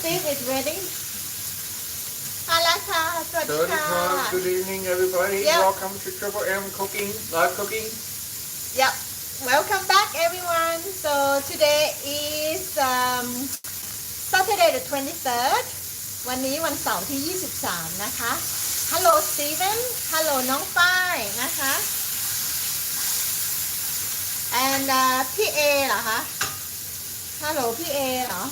Steve is ready มาแล้วค่ะสวัสดีค่ะ Good evening, everybody. Yep. Welcome to Triple M Cooking, live cooking. Yep welcome back everyone so today is Saturday the 23rd วันนี้วันเสาร์ที่ 23 นะคะ Hello Steven Hello น้องฝ้ายนะคะ and พี่เอเหรอคะ Hello พี่เอเหรอ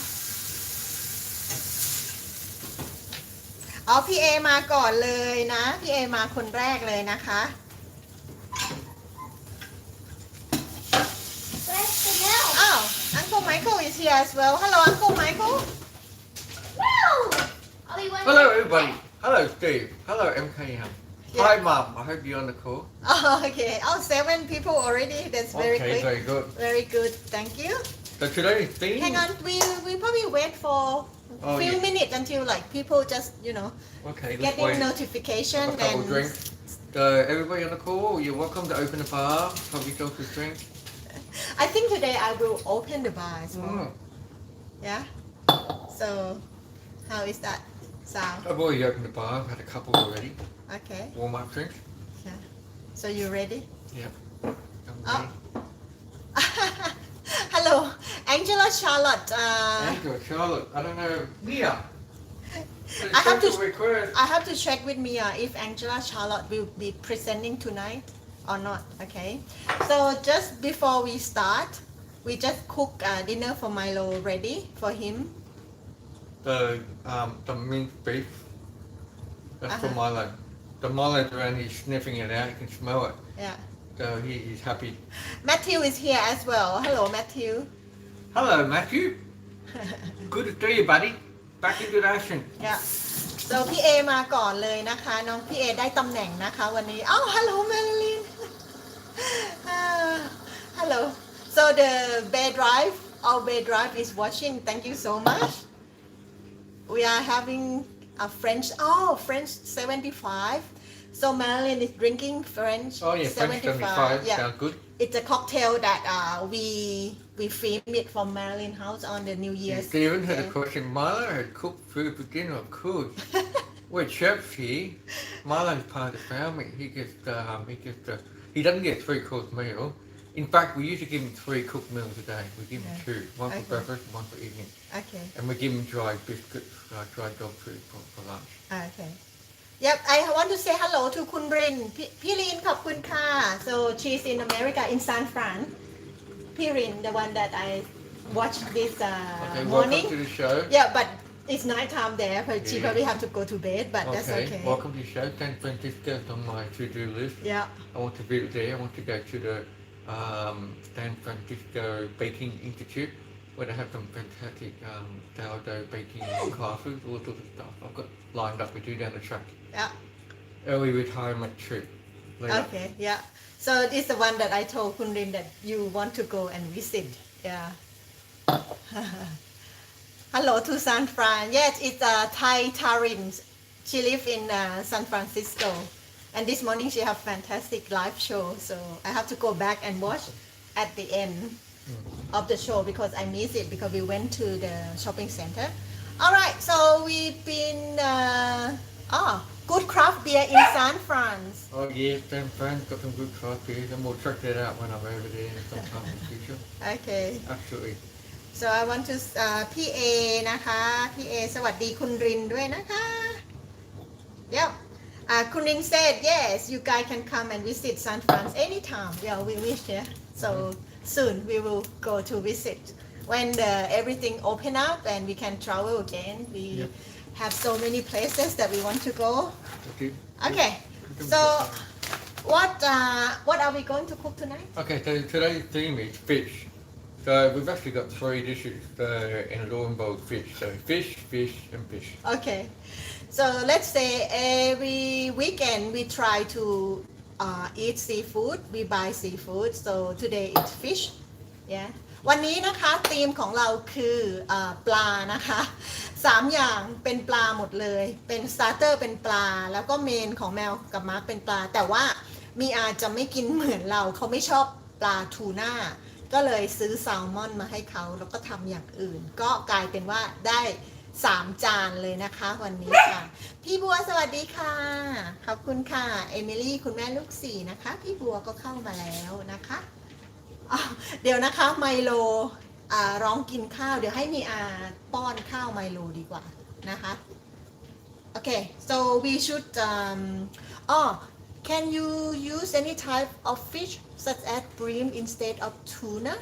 อ๋อพี่เอมาก่อนเลยนะพี่เอมาคนแรกเลยนะคะ อ้าว Uncle Michael is here as well Hello Uncle Michael Hello, everybody. Hello, Steve. Hello, MKM. Yeah. Hi, Mom. I hope you're on the call. Oh, okay. Oh, 7 people already. That's very Okay, quick. very good. Very good. Thank you. So today's theme. Hang on. We probably wait for Oh, few yeah. minutes until like people just Okay, let's getting wait. notification Have a couple and drinks. Everybody on the call, you're welcome to open the bar. Have yourself a drink. I think today I will open the bar as well. Mm. Yeah. So, how is that sound? I've already opened the bar. I've had a couple already. Okay. Warm up drinks. Yeah. So you ready? Yep. I'm Oh. ready. Hello, Angela Charlotte. Angela, Charlotte. I don't know. Mia. I have to- request. I have to check with Mia if Angela Charlotte will be presenting tonight or not. Okay. So just before we start, we just cook dinner for Milo ready for him. The minced beef. That's for Uh-huh. Milo. The Milo's around, he's sniffing it out, you can smell it. Yeah. So he's happy. Matthew is here as well. Hello, Matthew. Hello, Matthew. Good to see you, buddy. Back into action. Yeah. So พี่เอมาก่อนเลยนะคะน้องพี่เอได้ตำแหน่งนะคะวันนี้อ้าว Hello Marilyn Hello so the Bay Drive our Bay Drive is watching thank you so much we are having a French 75 so Marilyn is drinking French Oh yeah, French 75. yeah Sounds good. it's a cocktail that we filmed it from Marilyn house on the New Year's Stephen had a Day. question. Milo had cooked food for dinner, of course. We're chefs here. Milo's part of the family. He doesn't get 3-course meal. In fact, we usually give him 3 cooked meals a day. We give him Yeah. 2, one for Okay. breakfast, one for evening. Okay And we give him dry biscuits, dry dog food for lunch. Okay. Yep, I want to say hello to คุณรินพี่รินขอบคุณค่ะ so she's in America in San Fran พี่ริน the one that I watched this Okay, morning welcome to the show. yeah but it's night time there but she Yeah. probably have to go to bed but that's okay Welcome to the show. San Francisco's on my to-do list. yeah I want to visit there. I want to go to the San Francisco Baking Institute where they have some fantastic sourdough baking classes, all sorts of stuff. I've got lined up with you down the track. yeah Early retirement trip. Later. okay yeah so this is the one that I told คุณริน that you want to go and visit yeah hello to San Fran yes it's Thai Tarin she live in San Francisco and this morning she have fantastic live show so I have to go back and watch at the end of the show because I miss it because we went to the shopping center all right so we've been good craft beer in San Fran Oh yeah, San Fran's got some good craft beers and we'll check that out when I'm over there sometime in the future. okay Absolutely. so I want to พี่เอนะคะพี่เอสวัสดีคุณรินด้วยนะคะ yepคุณริน said yes you guys can come and visit San Fran anytime yeah we wish yeah so soon we will go to visit when everything open up and we can travel again we Yep. have so many places that we want to go Okay. okay so what are we going to cook tonight Okay, so today's theme is fish. So we've actually got 3 dishes and it all involves fish. So fish, fish and fish. Okay, so let's say every weekend we try to eat seafood. We buy seafood. So today it's fish. Yeah. วันนี้นะคะธีมของเราคือปลานะคะ3อย่างเป็นปลาหมดเลยเป็นสตาร์เตอร์เป็นปลาแล้วก็เมนของแมวกับมาร์คเป็นปลาแต่ว่ามีอาจจะไม่กินเหมือนเราเขาไม่ชอบปลาทูน่าก็เลยซื้อแซลมอนมาให้เขาแล้วก็ทำอย่างอื่นก็กลายเป็นว่าได้ 3 จานเลยนะคะวันนี้ค่ะ พี่บัวสวัสดีค่ะ ขอบคุณค่ะ เอมิลี่คุณแม่ลูก4นะคะ พี่บัวก็เข้ามาแล้วนะคะอ้าวเดี๋ยวนะคะไมโลร้องกินข้าว เดี๋ยวให้มีป้อนข้าวไมโลดีกว่านะคะ Okay, so we should can you use any type of fish such as bream instead of tuna?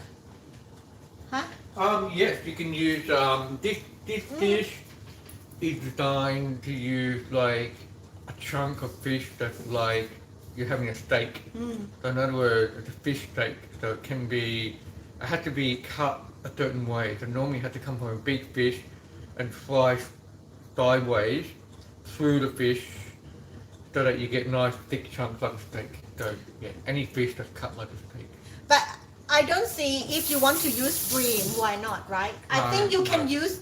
Huh? Yes, you can use this dish is designed to use like a chunk of fish that's like you're having a steak. So in other words, it's a fish steak. So it can be, it has to be cut a certain way. So normally it has to come from a big fish and slice sideways through the fish so that you get nice thick chunks like a steak. So yeah, any fish that's cut like a steak. But I don't see if you want to use bream, why not, right? I No, think you can no. use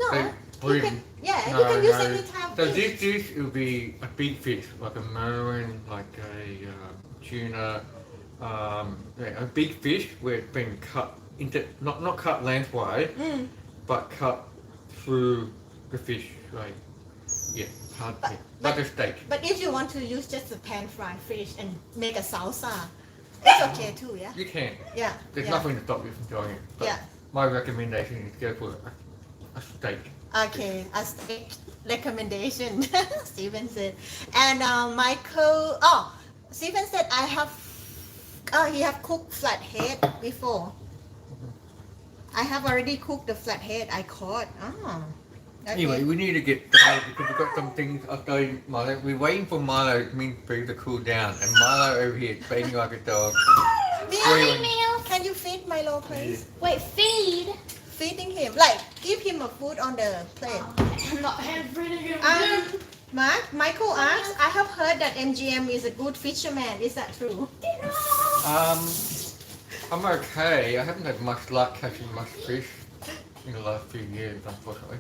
no. So, You bream. can, yeah, you can use any type of So fish. this dish will be a big fish, like a marlin, like a tuna, yeah, a big fish where it's been cut into not cut lengthwise, but cut through the fish, like yeah, hard, But- yeah, like a steak. But if you want to use just a pan fried fish and make a salsa, it's okay too, yeah? You can. Yeah. There's yeah. nothing to stop you from doing it. But Yeah. my recommendation is go for a steak. Okay, a steak recommendation, Stephen said. And Michael, Stephen said he have cooked flathead before. I have already cooked the flathead I caught. Okay. Anyway, we need to get started because we've got some things updating Milo. We're waiting for Milo to cool down, and Milo over here is being like a dog. Meow, can you feed Milo, please? Wait, feed? Feeding him, like give him a food on the plate. I'm not feeding him. Michael asks, I have heard that MGM is a good fisherman. Is that true? I'm okay. I haven't had much luck catching much fish in the last few years, unfortunately.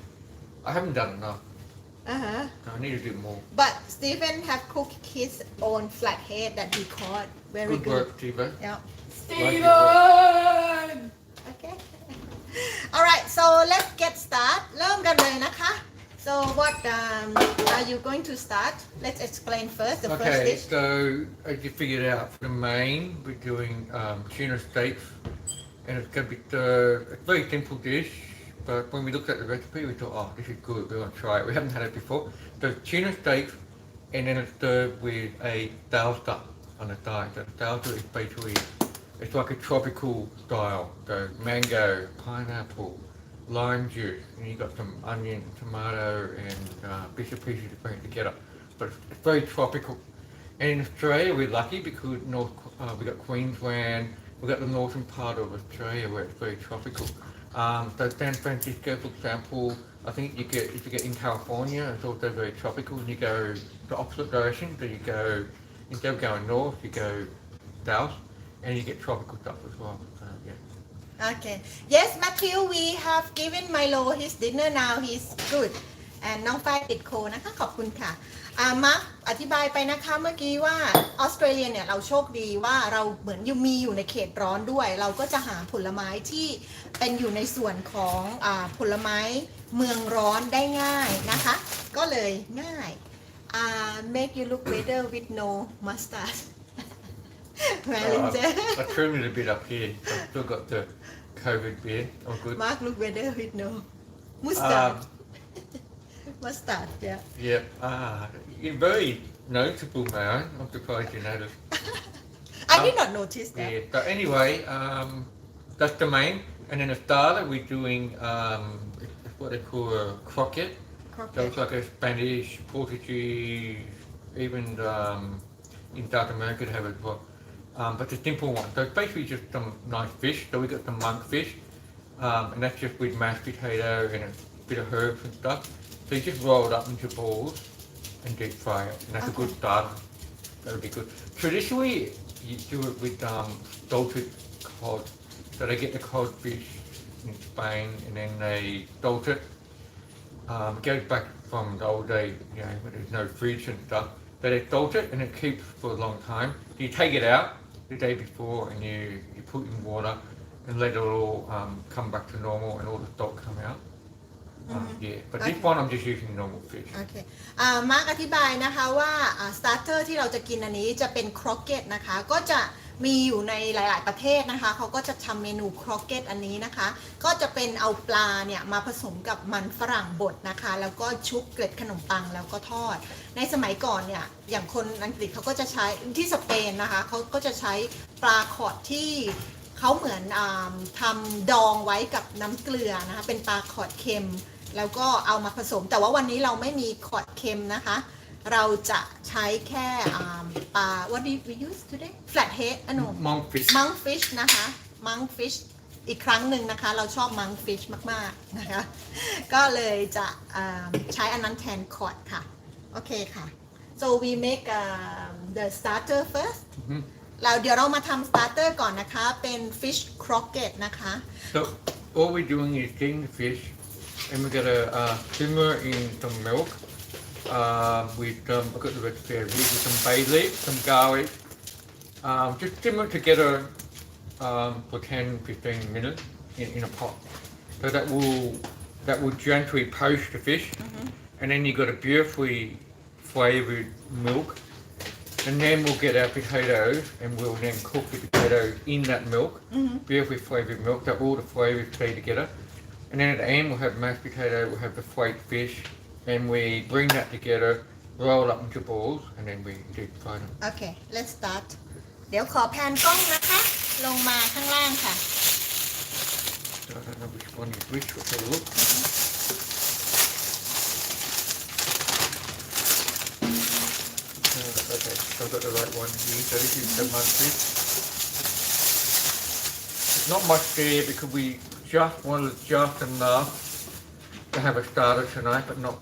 I haven't done enough. Uh-huh. So I need to do more. But Stephen have cooked his own flathead that he caught. Very Good good. work, Tivo. Yeah. Steven! Okay. Alright, so let's get start. เริ่มกันเลยนะคะ So what are you going to start? Let's explain first the first Okay, dish. so as you figured out, for the main, we're doing tuna steaks, and it's going to be a very simple dish. But when we looked at the recipe, we thought, oh, this is good. We want to try it. We haven't had it before. So tuna steaks, and then it's served with a salsa on the side. So salsa is basically, it's like a tropical style. So mango, pineapple, lime juice, and you got some onion, tomato, and bits and pieces to bring it together. But it's very tropical. And in Australia, we're lucky because we got Queensland, we got the northern part of Australia where it's very tropical. So San Francisco, for example, I think if you get in California, it's also very tropical. And you go the opposite direction, so you go instead of going north, you go south, and you get tropical stuff as well. So yeah. Okay. Yes, Matthew, we have given Milo his dinner now. He's good. And น้องฝ้ายติดโคนะคะ ขอบคุณค่ะมาร์คอธิบายไปนะคะเมื่อกี้ว่าออสเตรเลียเนี่ยเราโชคดีว่าเราเหมือนมีอยู่ในเขตร้อนด้วย เราก็จะหาผลไม้ที่เป็นอยู่ในส่วนของผลไม้เมืองร้อนได้ง่ายนะคะ ก็เลยง่าย make you look better with no mustard I trimmed it a bit up here. I've still got the COVID beard. I'm good. Mark look better with no mustard mustard yeah Yep. You're very noticeable, man. I'm surprised you noticed. I did not notice that Yeah. So anyway, that's the main. And then the starter, we're doing it's what they call a croquette. So it's like a Spanish, Portuguese, even in South America they have it as well. But it's a simple one. So it's basically just some nice fish. So we got some monkfish, and that's just with mashed potato and a bit of herbs and stuff. So you just roll it up into balls and deep fry it, and that's a good starter. That'll be good. Traditionally, you do it with salted cod. So they get the cod fish in Spain, and then they salt it. It goes back from the old days, you know, when there's no fridge and stuff. So they salt it, and it keeps for a long time. You take it out the day before, and you put it in water, and let it all come back to normal, and all the salt come out. Yeah, but this one I'm just using normal fish. โอเคมาร์กอธิบายนะคะว่าสตาร์เตอร์ที่เราจะกินอันนี้จะเป็นครอกเก็ตนะคะก็จะมีอยู่ในหลายๆประเทศนะคะเขาก็จะทำเมนูครอกเก็ตอันนี้นะคะก็จะเป็นเอาปลาเนี่ยมาผสมกับมันฝรั่งบดนะคะแล้วก็ชุบเกล็ดขนมปังแล้วก็ทอดในสมัยก่อนเนี่ยอย่างคนอังกฤษเขาก็จะใช้ที่สเปนนะคะเขาก็จะใช้ปลาคอร์ดที่เขาเหมือนทำดองไว้กับน้ำเกลือนะคะเป็นปลาคอร์ดเค็มแล้วก็เอามาผสมแต่ว่าวันนี้เราไม่มีคอร์ดเค็มนะคะเราจะใช้แค่ปลา what did we use today flathead no Monkfish. monkfish นะคะ monkfish อีกครั้งหนึ่งนะคะเราชอบ monkfish มากๆนะคะก็เลยจะใช้อันนั้นแทนคอร์ดค่ะโอเคค่ะ so we make the starter first แล้วเดี๋ยวเรามาทำ starter ก่อนนะคะเป็น fish croquette นะคะ So all we're doing is getting the fish, and we're gonna simmer in some milk. With I've got the recipe with some bay leaf, some garlic. Just simmer together for 10-15 minutes in a pot. So that will gently poach the fish, and then you got a beautifully flavoured milk. And then we'll get our potatoes and we'll then cook the potatoes in that milk, beautifully flavoured milk, that all the flavours stay together. And then at the end we'll have mashed potato, we'll have the flaked fish, and we bring that together, roll up into balls, and then we deep fry them. โอเค let's start เดี๋ยวขอแพนกล้องนะคะลงมาข้างล่างค่ะ So I don't know which one is which, let's have a look. Okay, so I've got the right one here. So this is the monkfish. There's not much there because we just wanted just enough to have a starter tonight, but not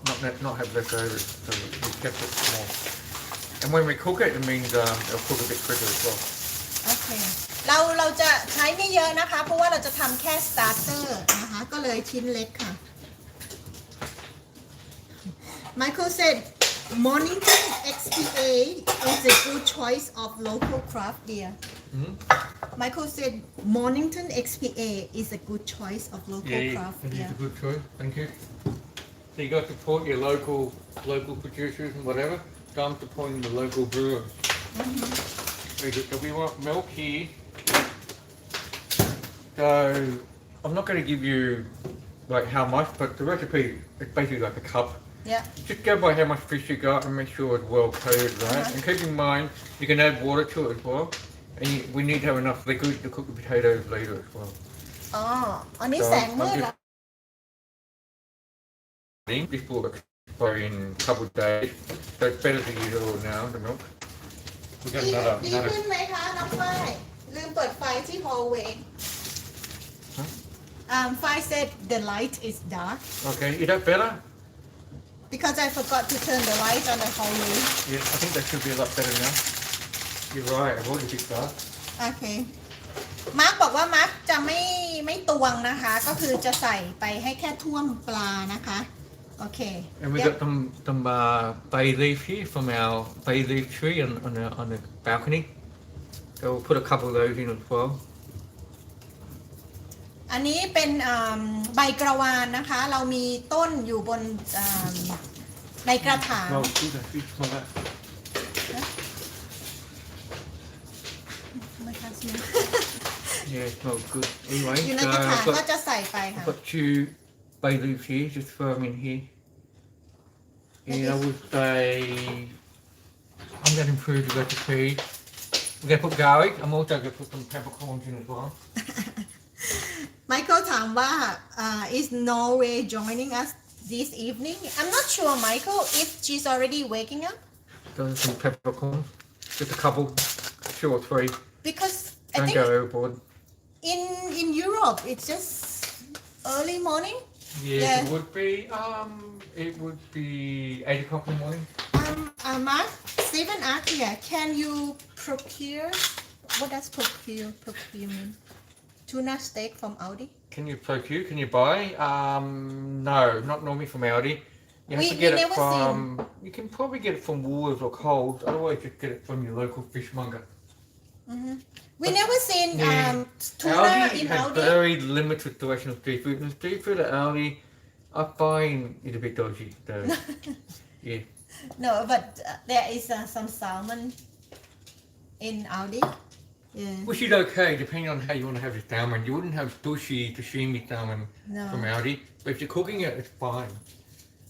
have leftovers. So we kept it small. And when we cook it, it means it'll cook a bit quicker as well. โอเคเราจะใช้ไม่เยอะนะคะเพราะว่าเราจะทำแค่ starter นะคะก็เลยชิ้นเล็กค่ะ Michael said Mornington XPA is a good choice of local craft beer. Michael said Mornington XPA is a good choice of local craft it beer. is a good choice. Thank you. So you got to support your local producers and whatever. Time supporting the local brewers. Very good. So we want milk here. So I'm not going to give you like how much, but the recipe is basically like a cup. Yeah. Just go by how much fish you got and make sure it's well coated, right? And keep in mind you can add water to it as well. And we need to have enough liquid to cook the potatoes later as well. อ๋ออันนี้แสงมืดเหรอ This will expire in a couple of days, so it's better to use it all now, the milk. We got ดี another. ขึ้นไหมคะน้องฝ้ายลืมเปิดไฟที่ hallway Fai said the light is dark Okay, is that better? because I forgot to turn the light on the hallway. Yeah, I think that should be a lot better now. You're right, I've already picked that. โอเคมาร์กบอกว่ามาร์กจะไม่ตวงนะคะ ก็คือจะใส่ไปให้แค่ท่วมปลานะคะโอเค And we got some bay leaf here from our bay leaf tree on the balcony. So we'll put a couple of those in as well. อันนี้เป็นใบกระวานนะคะ เรามีต้นอยู่บนในกระถาง Well, see that fish, smell that. ไม่ค่ะสิ Yeah, it smells good. Anyway, อยู่ใน so กระถาง I've ก็ got, จะใส่ไปค่ะ I've got 2 bay leaves here, just throw them in here. And I would say I'm going to improve the recipe. We're going to put garlic. I'm also going to put some peppercorns in as well. Michael ถามว่าis Norway joining us this evening I'm not sure Michael if she's already waking up So some peppercorns, just a couple, 2 or 3. because I Don't think go overboard. in Europe it's just early morning. Yes, Yeah. it would be. It would be 8 o'clock in the morning. Mark, Stephen asked here, can you procure, what does procure mean? Tuna steak from Aldi? Can you procure? Can you buy? No, not normally from Aldi. You have We- to get we it never from. You can probably get it from Woolworths or Coles. Otherwise, just get it from your local fishmonger. We never seen tuna Aldi in has Aldi. very limited selection of seafood. The seafood at Aldi I find it a bit dodgy, though. Yeah. No, but there is some salmon in Aldi. Yeah. Which is okay, depending on how you want to have the salmon. You wouldn't have sashimi salmon No. from Aldi, but if you're cooking it, it's fine.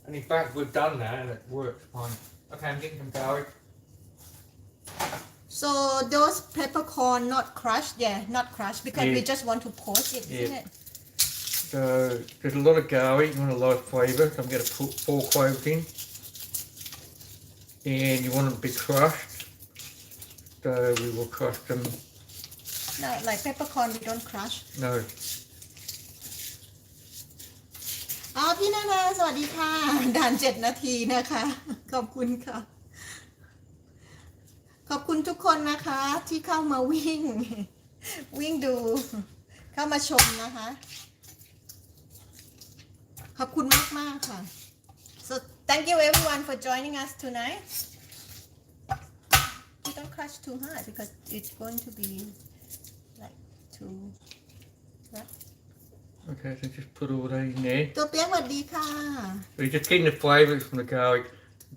And in fact, we've done that and it works fine. Okay, I'm getting some garlic. So those peppercorn not crushed, not crushed because Yeah. we just want to poach it, isn't Yeah. it? So there's a lot of garlic, you want a lot of flavour, so I'm going to put 4 cloves in. And you want them to be crushed, so we will crush them. No, like peppercorn we don't crush. No. พี่นานาสวัสดีค่ะด่าน7 นาทีนะคะ ขอบคุณค่ะ ขอบคุณทุกคนนะคะที่เข้ามาวิ่ง วิ่งดู เข้ามาชมนะคะ ขอบคุณมากๆค่ะ so thank you everyone for joining us tonight you don't crush too hard because it's going to be like too rough. Okay, so just put all that in there. ตัวเปี๊ยกสวัสดีค่ะ We're just getting the flavours from the garlic.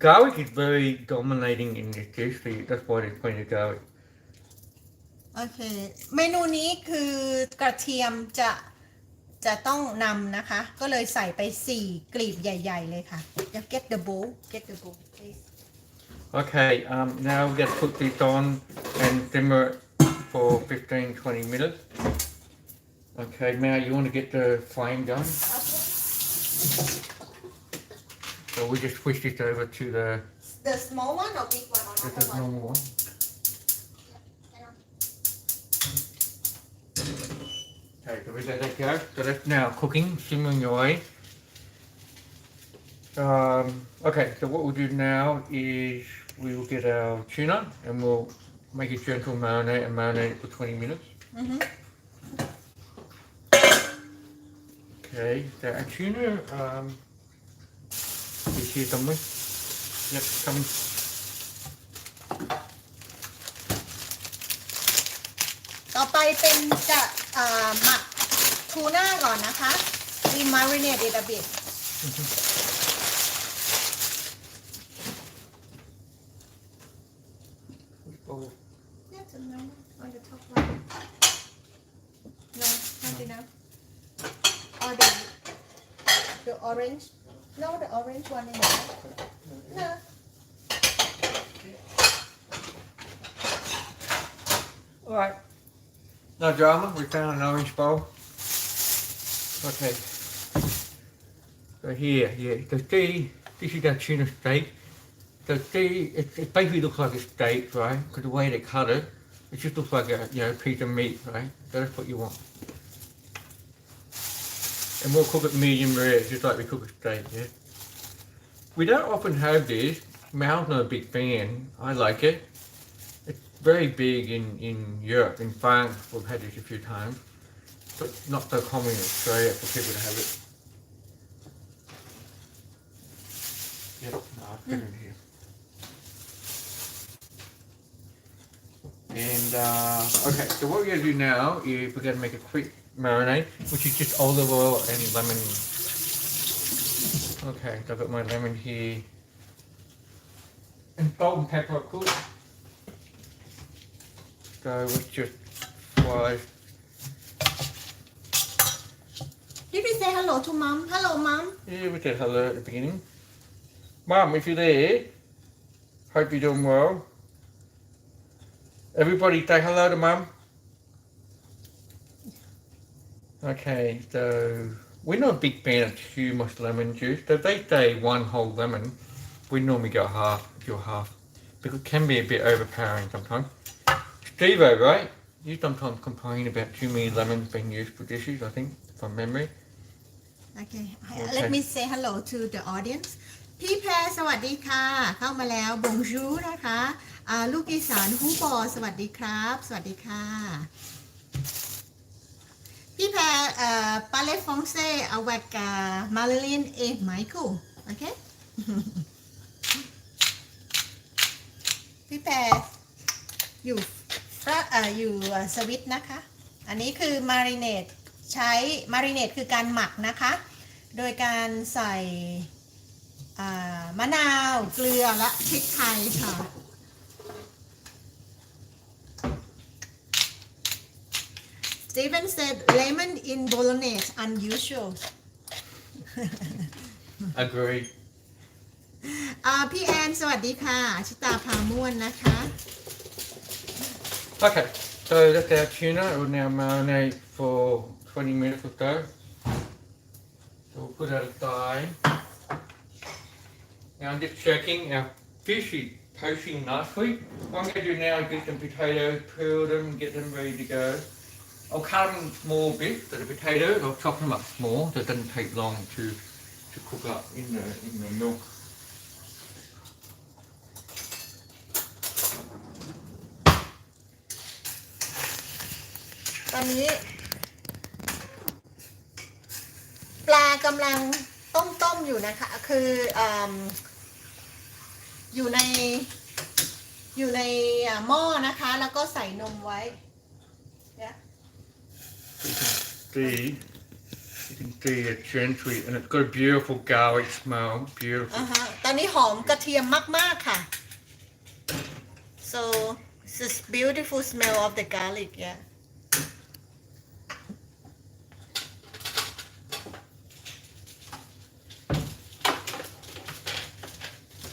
Garlic is very dominating in this dish, so that's why there's plenty of garlic. โอเค เมนูนี้คือกระเทียมจะต้องนำนะคะ ก็เลยใส่ไป4 กลีบใหญ่ๆเลยค่ะ get the bowl please Okay, now we're going to put this on and simmer it for 15-20 minutes. Okay, now you want to get the flame going. So we just switch this over to the small one or big one or the normal one normal one. Okay, so we let that go. So that's now cooking, simmering away. Okay, so what we'll do now is we will get our tuna and we'll make a gentle marinade and marinate it for 20 minutes. Okay, so our tuna is here somewhere. Yep, coming. ต่อไปเป็นจะหมักทูน่าก่อนนะคะ we marinate it a bit That's a no on the top one. No, not enough. Or the orange. No, the orange one in there. No. Alright. No drama, we found an orange bowl. Okay. So here, this is our tuna steak. So it basically looks like a steak, right? Because the way they cut it, it just looks like a piece of meat, right? So that's what you want. And we'll cook it medium rare, just like we cook a steak, yeah? We don't often have this. Maew's not a big fan. I like it. It's very big in Europe. In France, we've had this a few times. But not so common in Australia for people to have it. Yep, no, I'll put it in here. And, okay, so what we're going to do now is we're going to make a quick marinade, which is just olive oil and lemon. Okay, so I've got my lemon here. And salt and pepper, of course. So let's just fry. Did we say hello to mom? Hello, mom. Yeah, we said hello at the beginning. Mum, if you're there, hope you're doing well. Everybody say hello to Mum. Okay, so we're not a big fan of too much lemon juice. So if they say 1 whole lemon, we normally go half, because it can be a bit overpowering sometimes. Steve-O, right? You sometimes complain about too many lemons being used for dishes, I think, from memory. Okay. Let me say hello to the audience. พี่แพรสวัสดีค่ะ เข้ามาแล้วบงจูนะคะลูกอีสานฮู้บอสวัสดีครับ สวัสดีค่ะ พี่แพรparlez français avec Marilyn et Michael okay พี่แพรอยู่สวิตนะคะ อันนี้คือ marinade ใช้ marinade คือการหมักนะคะ โดยการใส่มะนาวเกลือและพริกไทยค่ะ Steven said lemon in bolognese unusual Agree. พี่แอนสวัสดีค่ะชิตาพาม่วนนะคะ Okay, so that's our tuna. It will now marinate for 20 minutes or so. So we'll put that aside. Now I'm just checking our fish is poaching nicely. What I'm going to do now is get some potatoes, peel them, get them ready to go. I'll cut them in small bits, so the potatoes, I'll chop them up small so it doesn't take long to cook up in the milk. ตอนนี้ปลากำลังต้มอยู่นะคะคืออยู่ในหม้อนะคะแล้วก็ใส่นมไว้เนี่ย You can see it gently, and it's got a beautiful garlic smell. Beautiful. ตอนนี้หอมกระเทียมมากๆค่ะ so this beautiful smell of the garlic yeah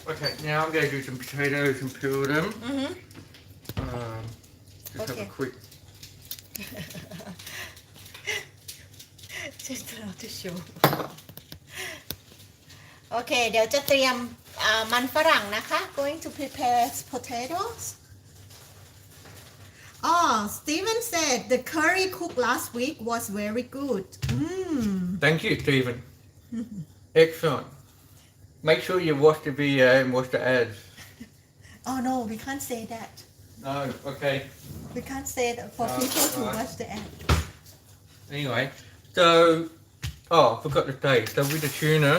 Okay, now I'm going to do some potatoes and peel them. Just have a quick. Just to show โอเคเดี๋ยวจะเตรียมมันฝรั่งนะคะ going to prepare potatoes Oh Steven said the curry cooked last week was very good Thank you, Stephen. Excellent. Make sure you watch the video and watch the ads. Oh no we can't say that No, okay. we can't say that for people to watch the ad Anyway, so I forgot to say. So with the tuna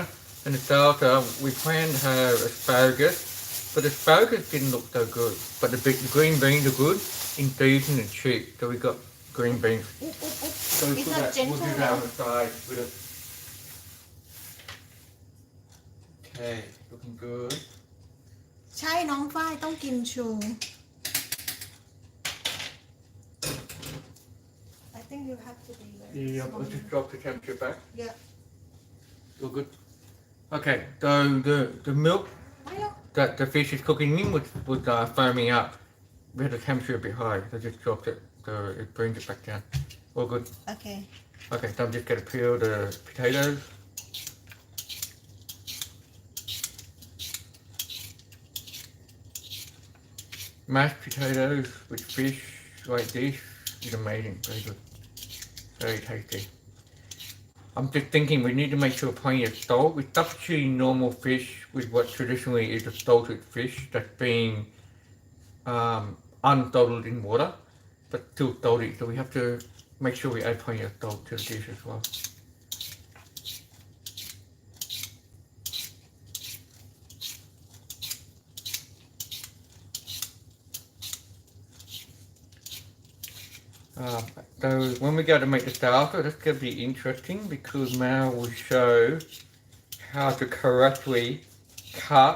and the salsa, we planned to have asparagus, but asparagus didn't look so good. But the green beans are good, in season and cheap. So we got green beans. So we It's put not that, gentle we'll do that on the side with it. Okay, looking good. ใช่น้องฝ้ายต้องกินชู I think you have to be very Yeah, I'll just drop the temperature back. Yeah All good. Okay, so the milk that the fish is cooking in was foaming up. We had the temperature a bit high, so I just dropped it, so it brings it back down. All good. Okay Okay, so I'm just going to peel the potatoes. Mashed potatoes with fish like this is amazing, very good. Very tasty. I'm just thinking we need to make sure plenty of salt. We substitute normal fish with what traditionally is a salted fish that's being unsalted in water, but still salty. So we have to make sure we add plenty of salt to the dish as well. So when we go to make the salsa, that's going to be interesting because Maew will show how to correctly cut,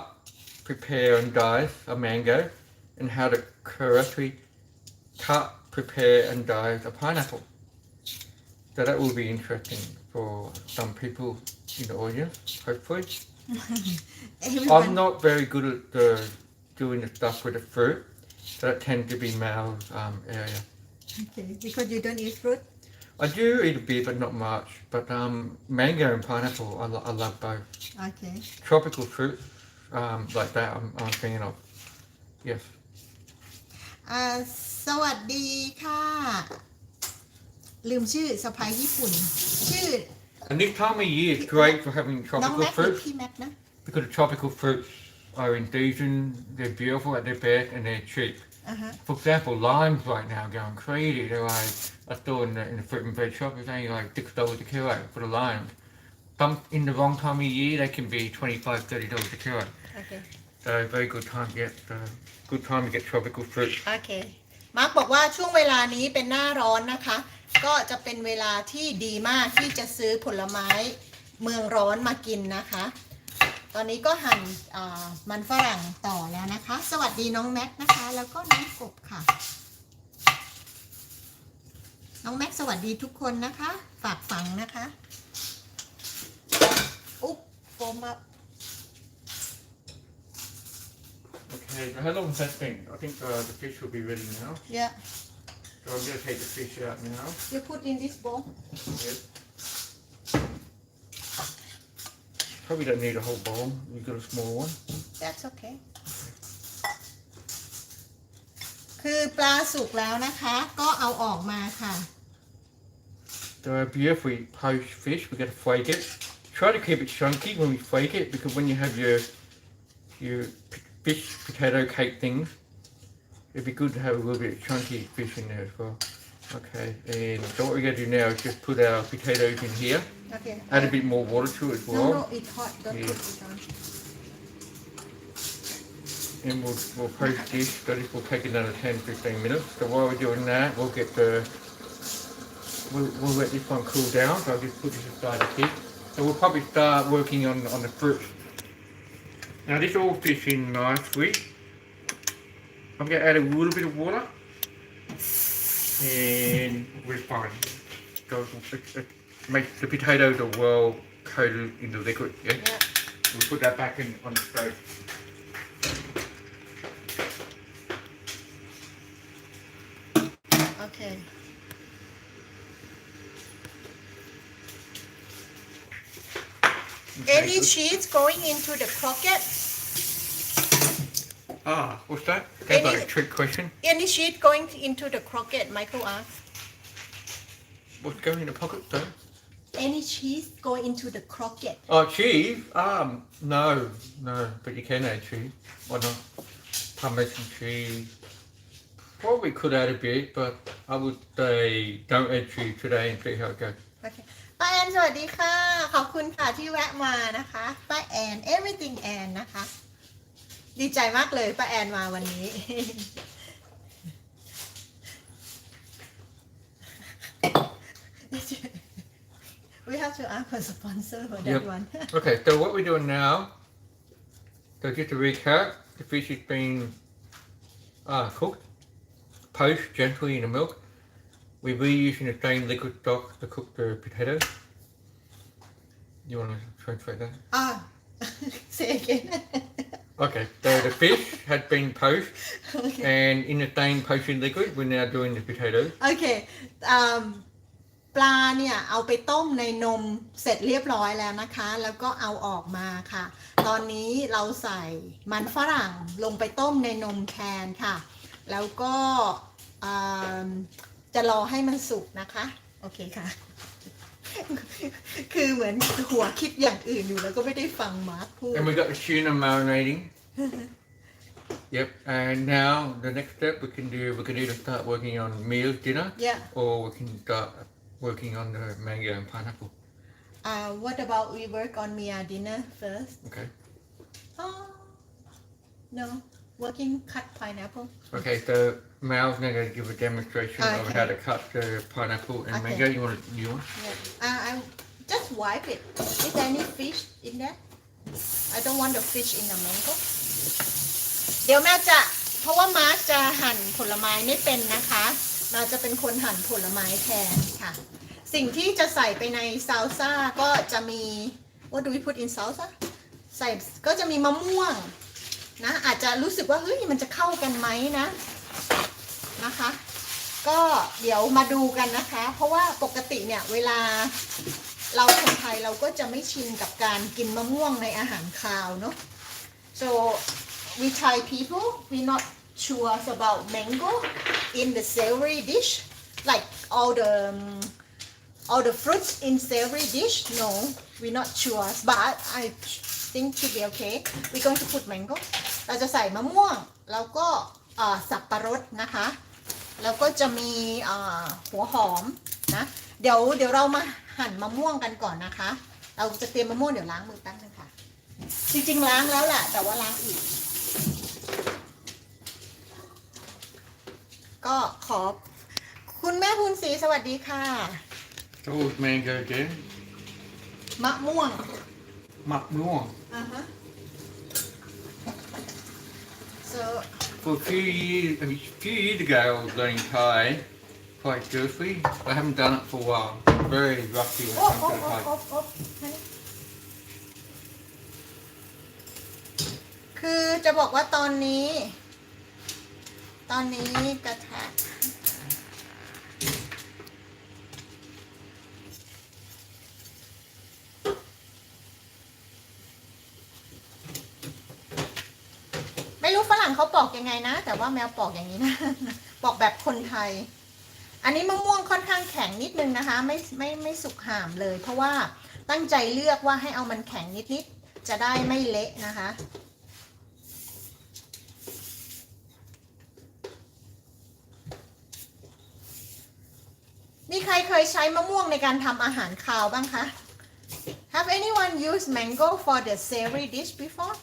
prepare and dice a mango and how to correctly cut, prepare and dice a pineapple. So that will be interesting for some people in the audience, hopefully. I'm not very good at doing the stuff with the fruit. So that tends to be Maew's area. Okay because you don't eat fruit I do eat a bit, but not much. But mango and pineapple, I love both. Okay Tropical fruits like that, I'm a fan of. Yes. สวัสดีค่ะลืมชื่อสะพ้ายญี่ปุ่นชื่อ And this time of year is great for having น้อง tropical แม็กหรือ fruits พี่แม็กนะ because the tropical fruits are in season, they're beautiful at their best, and they're cheap. For example, limes right now are going crazy. They're like, I saw in the fruit and veg shop, it's only like $6 a kilo for the limes. Some in the wrong time of year, they can be $25, $30 a kilo. Okay So very good time to get tropical fruit. โอเคมาร์คบอกว่าช่วงเวลานี้เป็นหน้าร้อนนะคะ ก็จะเป็นเวลาที่ดีมากที่จะซื้อผลไม้ เมืองร้อนมากินนะคะ ตอนนี้ก็หั่นมันฝรั่งต่อแล้วนะคะ สวัสดีน้องแม็กนะคะ แล้วก็น้องกบค่ะ น้องแม็กสวัสดีทุกคนนะคะ ฝากฝังนะคะอุ๊บโฟมอัพ Okay, so how long has that been? I think the fish will be ready now. yeah So I'm going to take the fish out now. you put in this bowl Yep. Probably don't need a whole bowl. You've got a small one. that's okay คือปลาสุกแล้วนะคะ ก็เอาออกมาค่ะ So if we poach fish, we're going to flake it. Try to keep it chunky when we flake it because when you have your fish potato cake things, it'd be good to have a little bit of chunky fish in there as well. Okay, and so what we're going to do now is just put our potatoes in here. okay Add a bit more water to it as well. no it's hot don't Yeah. put it on And we'll poach this. So this will take another 10-15 minutes. So while we're doing that, we'll get we'll let this one cool down. So I'll just put this aside a bit. So we'll probably start working on the fruit. Now this all fits in nicely. I'm going to add a little bit of water. And we're fine. So it makes the potatoes are well coated in the liquid. Yeah? yeah We'll put that back in on the stove. okay any cheese going into the croquette Ah, what's that? That's like a Any- trick question. any cheese going into the croquette Michael asked What's going in the pocket though? any cheese going into the croquette Oh, cheese? No. But you can add cheese. Why not? Parmesan cheese. Probably could add a bit, but I would say don't add cheese today and see how it goes. โอเคป้าแอนสวัสดีค่ะ ขอบคุณค่ะที่แวะมานะคะป้าแอน everything แอนนะคะ ดีใจมากเลยป้าแอนมาวันนี้ we have to ask for sponsor for that Yep. one Okay, so what we're doing now, so just to recap, the fish is being cooked, poached gently in the milk. We're reusing the same liquid stock to cook the potatoes. You want to translate that? say again Okay, so the fish had been poached, okay and in the same poaching liquid, we're now doing the potatoes. โอเคปลาเนี่ยเอาไปต้มในนมเสร็จเรียบร้อยแล้วนะคะ แล้วก็เอาออกมาค่ะ ตอนนี้เราใส่มันฝรั่งลงไปต้มในนมแคนค่ะ แล้วก็จะรอให้มันสุกนะคะ โอเคค่ะ คือเหมือนหัวคิดอย่างอื่นอยู่แล้วก็ไม่ได้ฟังมาร์คพูด And we got the tuna marinating. Yep, and now the next step we can either start working on Maew's dinner, Yeah. or we can start working on the mango and pineapple. What about we work on Mia dinner first? Okay. Oh, no, working cut pineapple. Okay, so Maew's now going to give a demonstration of Okay. how to cut the pineapple and Okay. mango. You want? Yeah. I just wipe it. Is there any fish in there? I don't want the fish in the mango. เดี๋ยวแม่จะเพราะว่ามาร์คจะหั่นผลไม้ไม่เป็นนะคะมาจะเป็นคนหั่นผลไม้แทนค่ะ สิ่งที่จะใส่ไปในซาลซ่าก็จะมี What do we put in salsa ใส่ก็จะมีมะม่วงนะอาจจะรู้สึกว่าเฮ้ยมันจะเข้ากันไหมนะคะ ก็เดี๋ยวมาดูกันนะคะ เพราะว่าปกติเนี่ยเวลาเราคนไทยเราก็จะไม่ชินกับการกินมะม่วงในอาหารคาวเนาะ so we Thai people we not sure about mango in the savory dish like all the fruits in savory dish no we not sure but I think should be okay we going to put mango เราจะใส่มะม่วงแล้วก็สับปะรดนะคะแล้วก็จะมีหัวหอมนะเดี๋ยวเรามาหั่นมะม่วงกันก่อนนะคะ เราจะเตรียมมะม่วงเดี๋ยวล้างมือแป๊บนึงค่ะจริงๆล้างแล้วแหละแต่ว่าล้างอีกก็ขอคุณแม่พูนศรีสวัสดีค่ะ So what's mango again? มะม่วง Mak Muong. So For a few years ago, I was learning Thai quite seriously. I haven't done it for a while. Very rusty when it comes to the Thai. คือจะบอกว่าตอนนี้กระทะไม่รู้ฝรั่งเขาปอกยังไงนะแต่ว่าแมวปอกอย่างนี้นะ ปอกแบบคนไทย อันนี้มะม่วงค่อนข้างแข็งนิดนึงนะคะไม่สุกห่ามเลย เพราะว่าตั้งใจเลือกว่าให้เอามันแข็งนิดๆจะได้ไม่เละนะคะมีใครเคยใช้มะม่วงในการทำอาหารคาวบ้างคะ Have anyone used mango for the savory dish before?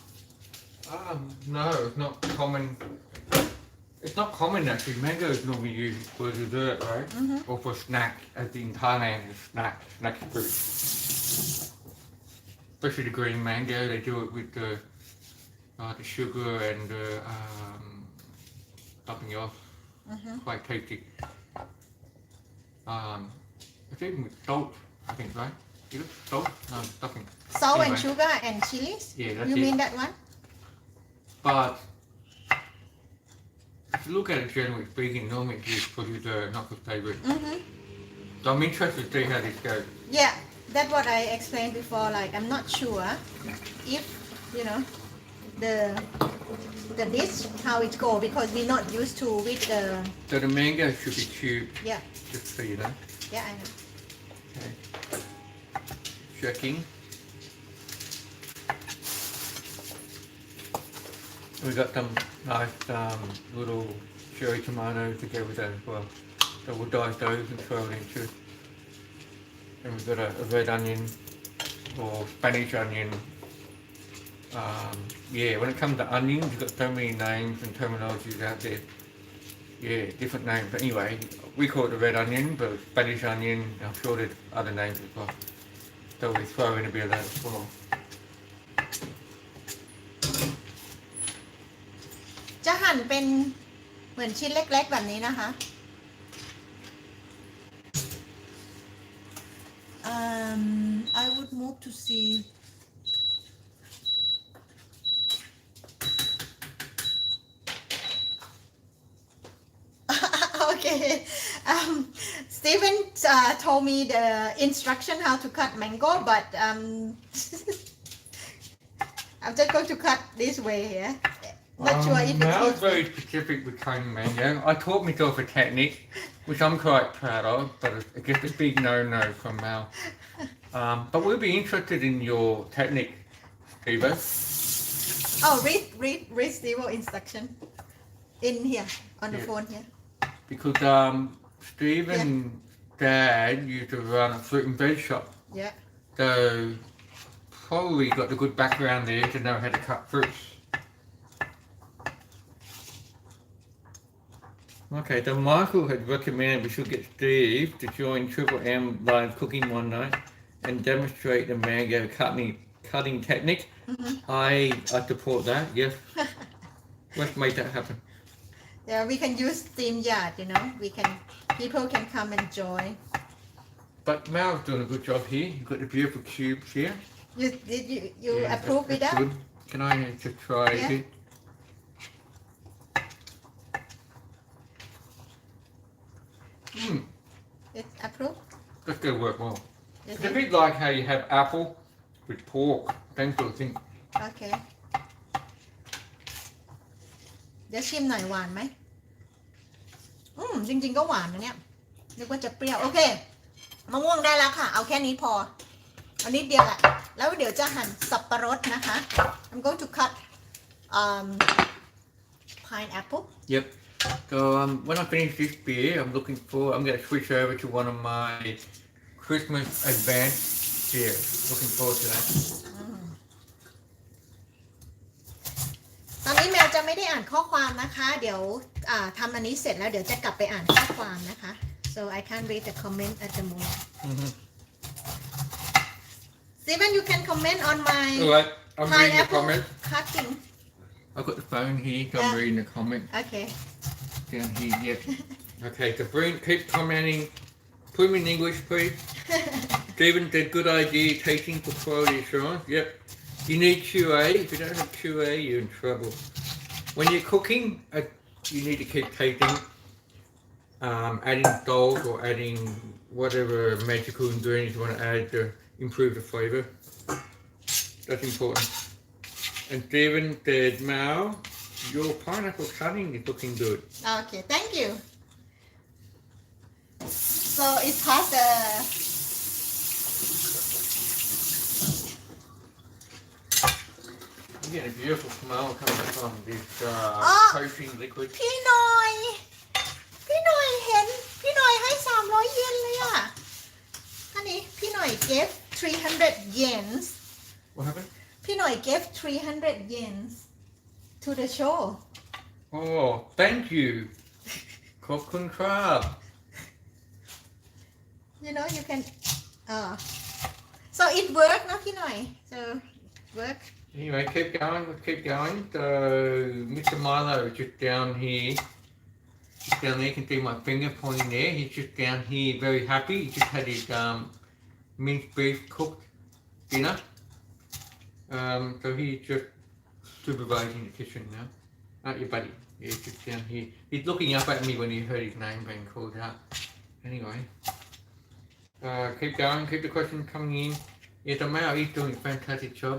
No, it's not common. It's not common actually. Mango is normally used for dessert, right? Or for snack, as in Thailand, snack fruit. Especially the green mango, they do it with the sugar and something else. Quite tasty. It's even with salt, I think, right? Is it salt? No, something. Salt Anyway. and sugar and chilies? Yeah, that's You it. mean that one? But if you look at it generally speaking, normally it's used for dessert, not for savory. So I'm interested to see how this goes. Yeah, that's what I explained before. Like I'm not sure if the dish how it go because we're not used to with the So the mango should be cubed, yeah just so you know. I know. Okay. Checking. We got some nice little cherry tomatoes to go with that as well. So we'll dice those and throw it into. And we've got a red onion or Spanish onion. Yeah, when it comes to onions, you've got so many names and terminologies out there. Yeah, different names. But anyway, we call it the red onion, but Spanish onion, I'm sure there's other names as well. So we throw in a bit of that as well. จะหั่นเป็นเหมือนชิ้นเล็กๆแบบนี้นะคะ I would move to see okay. Stephen told me the instruction how to cut mango, but I'm just going to cut this way here. Not sure if Maew is it's very specific with cutting mango. I taught myself a technique, which I'm quite proud of, but I guess a big no-no from Maew. But we'll be interested in your technique, Steve. Oh, read Steve instruction in here on the Yeah. phone here. Because Steve and Dad used to run a fruit and veg shop. Yeah. So probably got the good background there to know how to cut fruits. Okay, so Michael had recommended we should get Steve to join Triple M live cooking one night and demonstrate the mango cutting technique. I support that, yes. Let's make that happen. Yeah, we can use steam yard, people can come and join. But Maeo's doing a good job here. You've got the beautiful cubes here. You Yeah, approve with that's that? good. Can I just try Yeah. it? It's approved? That's going to work well. Is It's a it? bit like how you have apple with pork. Same sort of thing. Okay. เดี๋ยวชิมหน่อยหวานไหมจริงๆก็หวานนะเนี่ยนึกว่าจะเปรี้ยว โอเค มะม่วงได้แล้วค่ะ เอาแค่นี้พอ เอานิดเดียวแหละ แล้วเดี๋ยวจะหั่นสับปะรดนะคะ I'm going to cut pineapple. Yep. So when I finish this beer, I'm going to switch over to one of my Christmas advanced beers. Looking forward to that. ตอนนี้แมวจะไม่ได้อ่านข้อความนะคะ เดี๋ยวทำอันนี้เสร็จแล้วเดี๋ยวจะกลับไปอ่านข้อความนะคะ so I can't read the comment at the moment Mm-hmm. Steven, you can comment on my Alright, I'm reading the pineapple comment. cutting. I've got the phone here, so I'm reading the comment Okay. down here. Yep. Okay, so keep commenting. Put them in English, please. Stephen said, good idea, tasting for quality assurance. Yep. You need QA. If you don't have QA, you're in trouble. When you're cooking, you need to keep tasting, adding salt or adding whatever magical ingredients you want to add to improve the flavor. That's important. And Stephen said, Maew, your pineapple cutting is looking good. Okay, thank you. So it has the You get a beautiful smell coming from this coating liquid. พี่หน่อยเห็นพี่หน่อยให้300 เยนเลยอ่ะท่านี้พี่หน่อย gave 300 yens What happened? พี่หน่อย gave 300 yens to the show Oh, thank you. Kokun crab. you know you can so it work นะพี่หน่อย so work Anyway, keep going. So, Mr. Milo is just down here. Just down there, you can see my finger pointing there. He's just down here, very happy. He just had his minced beef cooked dinner. So he's just supervising the kitchen now. Aren't you, buddy? Yeah, he's just down here. He's looking up at me when he heard his name being called out. Anyway, keep going. Keep the questions coming in. Yeah, the Maew is doing a fantastic job.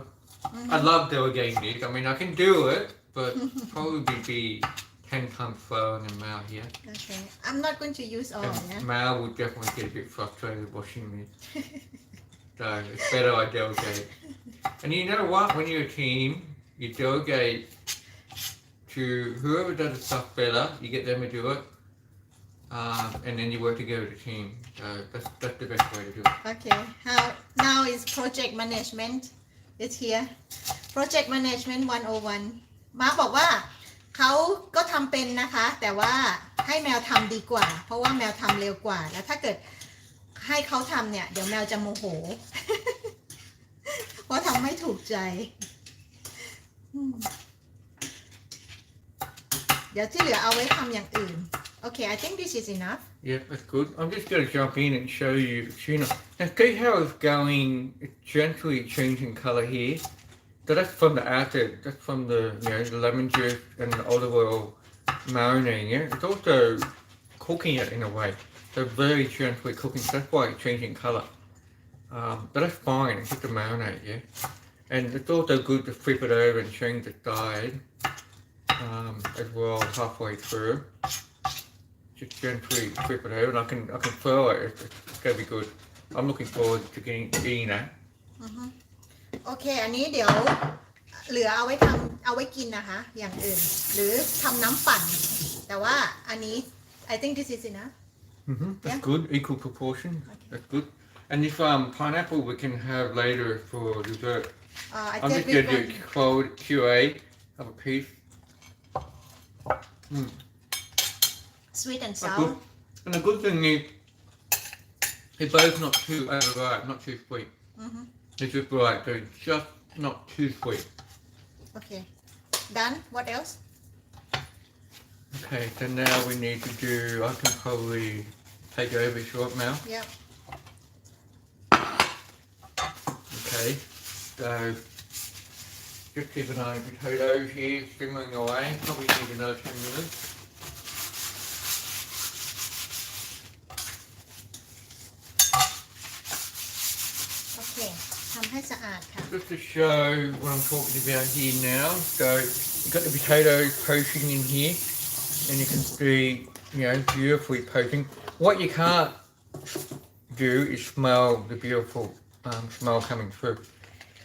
I love delegating this. I mean, I can do it, but probably be 10 times slower than Maew here. okay I'm not going to use all And yeah Maew would definitely get a bit frustrated watching me. So it's better I delegate. And you know what? When you're a team, you delegate to whoever does the stuff better. You get them to do it, and then you work together as a team. So that's the best way to do it. okay now is project management is here project management 101มาบอกว่าเขาก็ทำเป็นนะคะแต่ว่าให้แมวทำดีกว่าเพราะว่าแมวทำเร็วกว่าแล้วถ้าเกิดให้เขาทำเนี่ยเดี๋ยวแมวจะโมโห เพราะทำไม่ถูกใจเดี๋ยวที่เหลือเอาไว้ทำอย่างอื่น okay I think this is enough Yeah, that's good. I'm just going to jump in and show you the tuna. Now see how it's going, it's gently changing colour here. So that's from the acid, that's from the the lemon juice and the olive oil marinating it. It's also cooking it in a way. So very gently cooking, so that's why it's changing colour. But that's fine, it's just a marinade, yeah. And it's also good to flip it over and change the side as well halfway through. Just gently flip it over and I can throw it. It's gonna be good. I'm looking forward to eating that. โอเคอันนี้เดี๋ยวเหลือเอาไว้กินนะคะอย่างอื่นหรือทำน้ำปั่นแต่ว่าอันนี้ I think this is enough That's Yeah. good. Equal proportion. Okay. That's good. And if pineapple we can have later for dessert. I I'm think just gonna do cold QA. Have a piece. sweet and That's sour good. And the good thing is, they're both not too overripe, not too sweet. They're just right. They're just not too sweet. okay done what else Okay, so now we need to do. I can probably take over short now. yeah Okay, so just keep an eye on potatoes here, simmering away. Probably need another 10 minutes. okay ทำให้สะอาดค่ะ Just to show what I'm talking about here now. So you've got the potatoes poaching in here, and you can see, beautifully poaching. What you can't do is smell the beautiful smell coming through.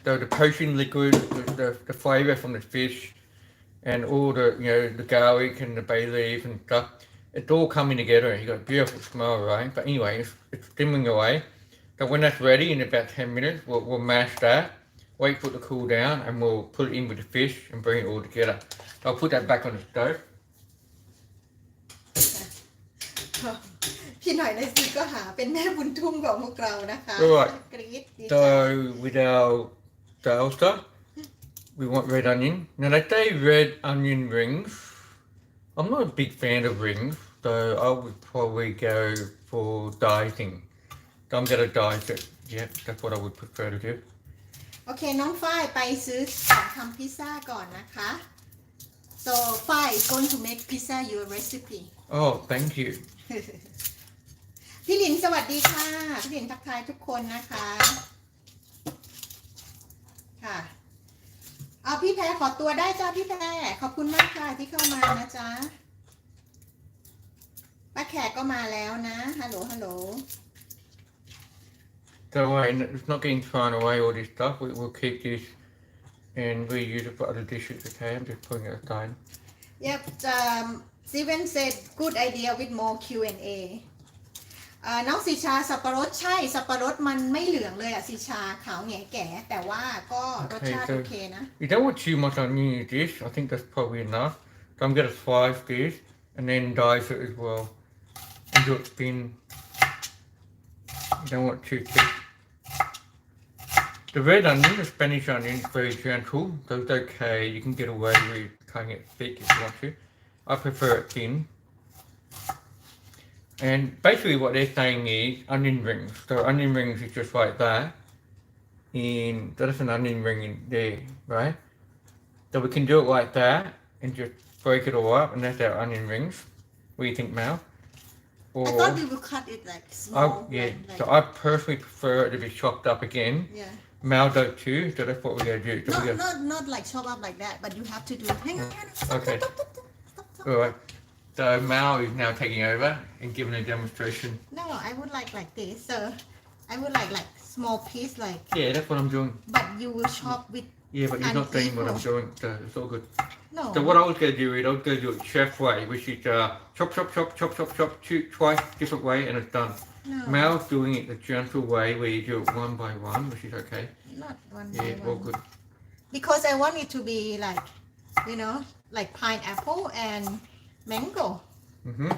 So the poaching liquid, the flavour from the fish, and all the the garlic and the bay leaf and stuff, it's all coming together. You got a beautiful smell, right? But anyway, it's simmering away. So when that's ready in about 10 minutes, we'll mash that, wait for it to cool down, and we'll put it in with the fish and bring it all together. I'll put that back on the stove. พี่หน่อยในซีก็หาเป็นแม่บุญทุ่มของพวกเรานะคะ Alright. กรี๊ดดีใจ So with our salsa, we want red onion. Now they say red onion rings. I'm not a big fan of rings, so I would probably go for dicing. So I'm gonna dice it. Yeah, that's what I would prefer to do. โอเคน้องฝ้ายไปซื้อของทำพิซซ่าก่อนนะคะ so ฝ้าย is going to make pizza your recipe Oh, thank you. พี่หลินสวัสดีค่ะพี่หลินทักทายทุกคนนะคะค่ะเอาพี่แพรขอตัวได้จ้าพี่แพรขอบคุณมากค่ะที่เข้ามานะจ๊ะป้าแขกก็มาแล้วนะฮัลโหลฮัลโหล Don't worry, it's not getting thrown away, all this stuff. We'll keep this and reuse it for other dishes, okay? I'm just putting it aside. Yep Steven said good idea with more Q&A น้องสีชาสับปะรดใช่สับปะรดมันไม่เหลืองเลยอะสีชาขาวแง่แก่แต่ว่าก็รสชาติโอเคนะ You don't want too much onion in your dish. I think that's probably enough. So I'm going to slice this and then dice it as well. And do it thin. You don't want too thick. The red onion, the Spanish onion, is very gentle. So it's okay. You can get away with cutting it thick if you want to. I prefer it thin. And basically what they're saying is onion rings. So onion rings is just like that. There's an onion ring in there, right? So we can do it like that and just break it all up and that's our onion rings. What do you think, Maew? Or, I thought we would cut it like small yeah, like, so I personally prefer it to be chopped up again. yeah Maew does too, so that's what we're going to do. So we're not like chop up like that but you have to do hang on Okay. Alright. So Maew is now taking over and giving a demonstration. no I would like this so I would like small piece like Yeah, that's what I'm doing. but you will chop with Yeah, but you're not doing what I'm unequal. doing, so it's all good. no So what I was going to do is I was going to do it chef way, which is chop, chop, chop, chop, chop, chop, shoot twice, different way, and it's done. no Maew's doing it the gentle way, where you do it one by one, which is okay. not one Yeah, by all one good. because I want it to be like like pineapple and mango Mhm.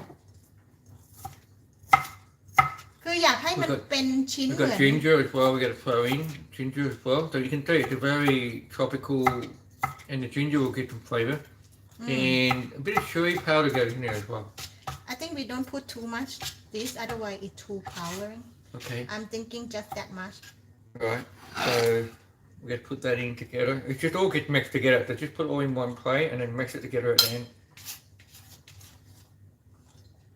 คืออยากให้มัน We've got- เป็นชิ้น We've เหมื got อน ginger as well. We're going to throw in ginger as well, so you can see it's a very tropical, and the ginger will give some flavour. And a bit of chili powder goes in there as well. I think we don't put too much this otherwise it's too powdering Okay. I'm thinking just that much Right. So we're going to put that in together. It just all gets mixed together. So just put it all in one plate and then mix it together at the end.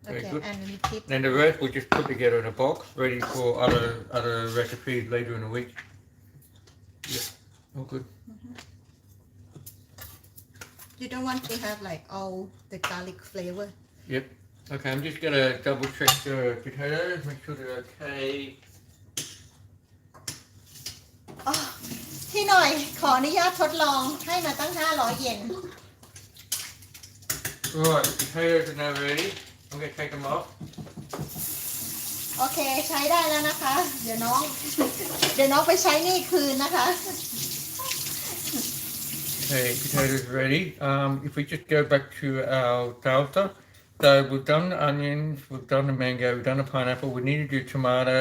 Very okay good. and we keep Then the rest we'll just put together in a box, ready for other recipes later in the week. Yeah, all good. you don't want to have like all the garlic flavor Yep. Okay, I'm just gonna double check the potatoes, make sure they're okay. อ๋อพี่หน่อยขออนุญาตทดลองให้มาตั้ง500 เยน Right, the potatoes are now ready. I'm gonna take them off. โอเคใช้ได้แล้วนะคะ เดี๋ยวน้อง ไปใช้หนี่คืนนะคะ Okay, potatoes ready. If we just go back to our salsa, so we've done the onions, we've done the mango, we've done the pineapple. We need to do tomato.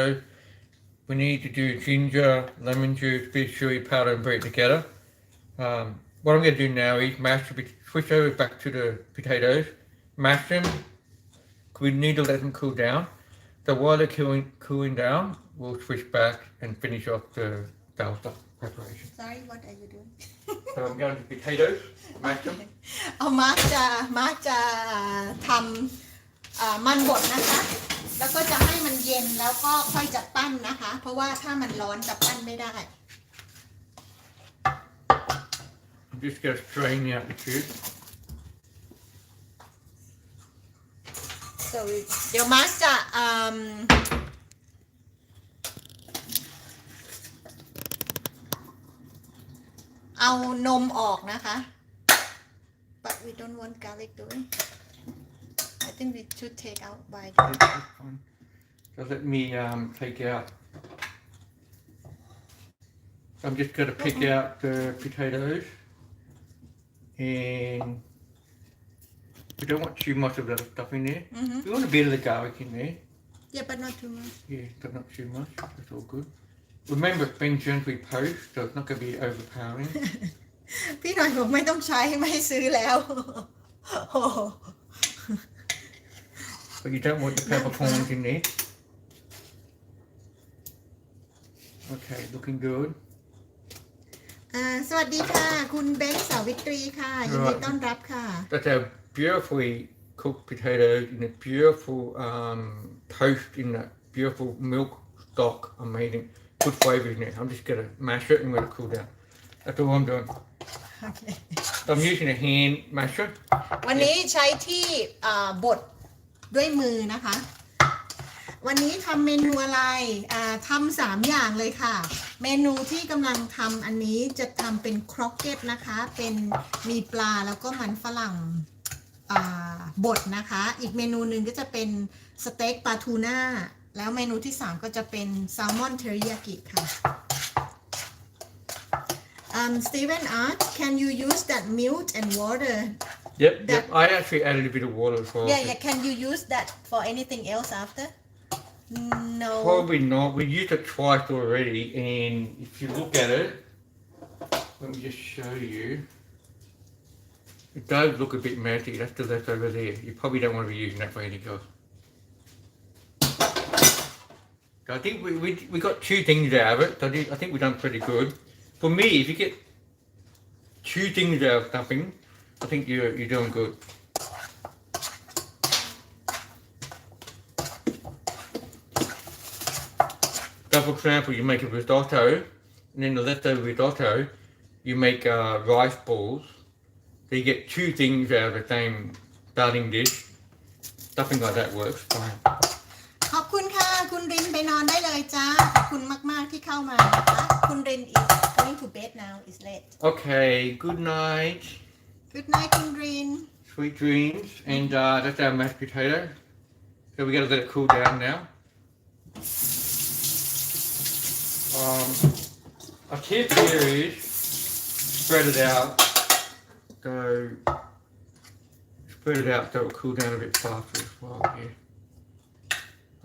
We need to do ginger, lemon juice, bit of chili powder, and break it together. What I'm going to do now is switch over back to the potatoes, mash them. We need to let them cool down. So while they're cooling down, we'll switch back and finish off the salsa preparation. Sorry what are you doing So I'm going to potatoes, mash them. เอามาร์กจะทำมันบดนะคะ แล้วก็จะให้มันเย็นแล้วก็ค่อยจะปั้นนะคะ เพราะว่าถ้ามันร้อนจะปั้นไม่ได้ I'm just going to strain out the juice. so เดี๋ยวมาร์กจะเอานมออกนะคะ but we don't want garlic doing I think we should take out by That's fine. So let me take out. I'm just going to pick out the potatoes, and we don't want too much of that stuff in there. We want a bit of the garlic in there. Yeah, but not too much. Yeah, but not too much. That's all good. Remember, it's been gently poached, so it's not going to be overpowering. พี่หน่อยบอกไม่ต้องใช้ไม่ซื้อแล้ว โอ้ But you don't want the peppercorns in there. Okay, looking good. สวัสดีค่ะ คุณเบนซ์สาวิตรีค่ะ ยินดีต้อนรับค่ะ That's our beautifully cooked potatoes in a beautiful toast in that beautiful milk stock. Amazing. Good flavour in it. I'm just going to mash it and let it cool down. That's all I'm doing. โอเค I'm using a hand masher. วันนี้ใช้ที่บดด้วยมือนะคะ วันนี้ทำเมนูอะไรทำ3อย่างเลยค่ะ เมนูที่กำลังทำอันนี้จะทำเป็นครอกเก็ตนะคะเป็นมีปลาแล้วก็มันฝรั่งบดนะคะอีกเมนูหนึ่งก็จะเป็นสเต็กปลาทูน่าแล้วเมนูที่3ก็จะเป็นแซลมอนเทริยากิค่ะ Steven asked can you use that milk and water Yep. I actually added a bit of water as well. yeah can you use that for anything else after No Probably not. We used it twice already, and if you look at it, let me just show you. It does look a bit messy. That's the leftover there. You probably don't want to be using that for anything else. So I think we got 2 things out of it. So I think we've done pretty good. For me, if you get 2 things out of something, I think you're doing good. So for example, you make a risotto, and then the leftover risotto, you make rice balls. So you get 2 things out of the same starting dish. Something like that works fine. ขอบคุณค่ะคุณรินไปนอนได้เลยจ้าขอบคุณมากๆที่เข้ามานะคะคุณริน is going to bed now it's late Okay, good night. Good night คุณริน Sweet dreams. And that's our mashed potato. So we got to let it cool down now. A tip here is spread it out. So spread it out so it'll cool down a bit faster as well here.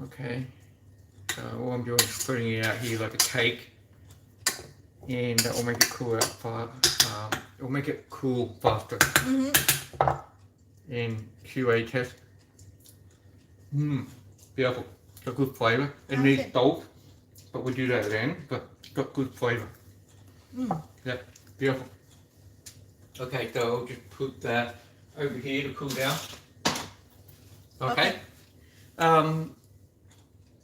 Okay. So all I'm doing is spreading it out here like a cake. And that will make it cool out fast. It will make it cool faster. And QA test. Beautiful. Got good flavour. It needs salt, but we'll do that then. But it's got good flavour. Yeah, beautiful. Okay, so I'll just put that over here to cool down. Okay.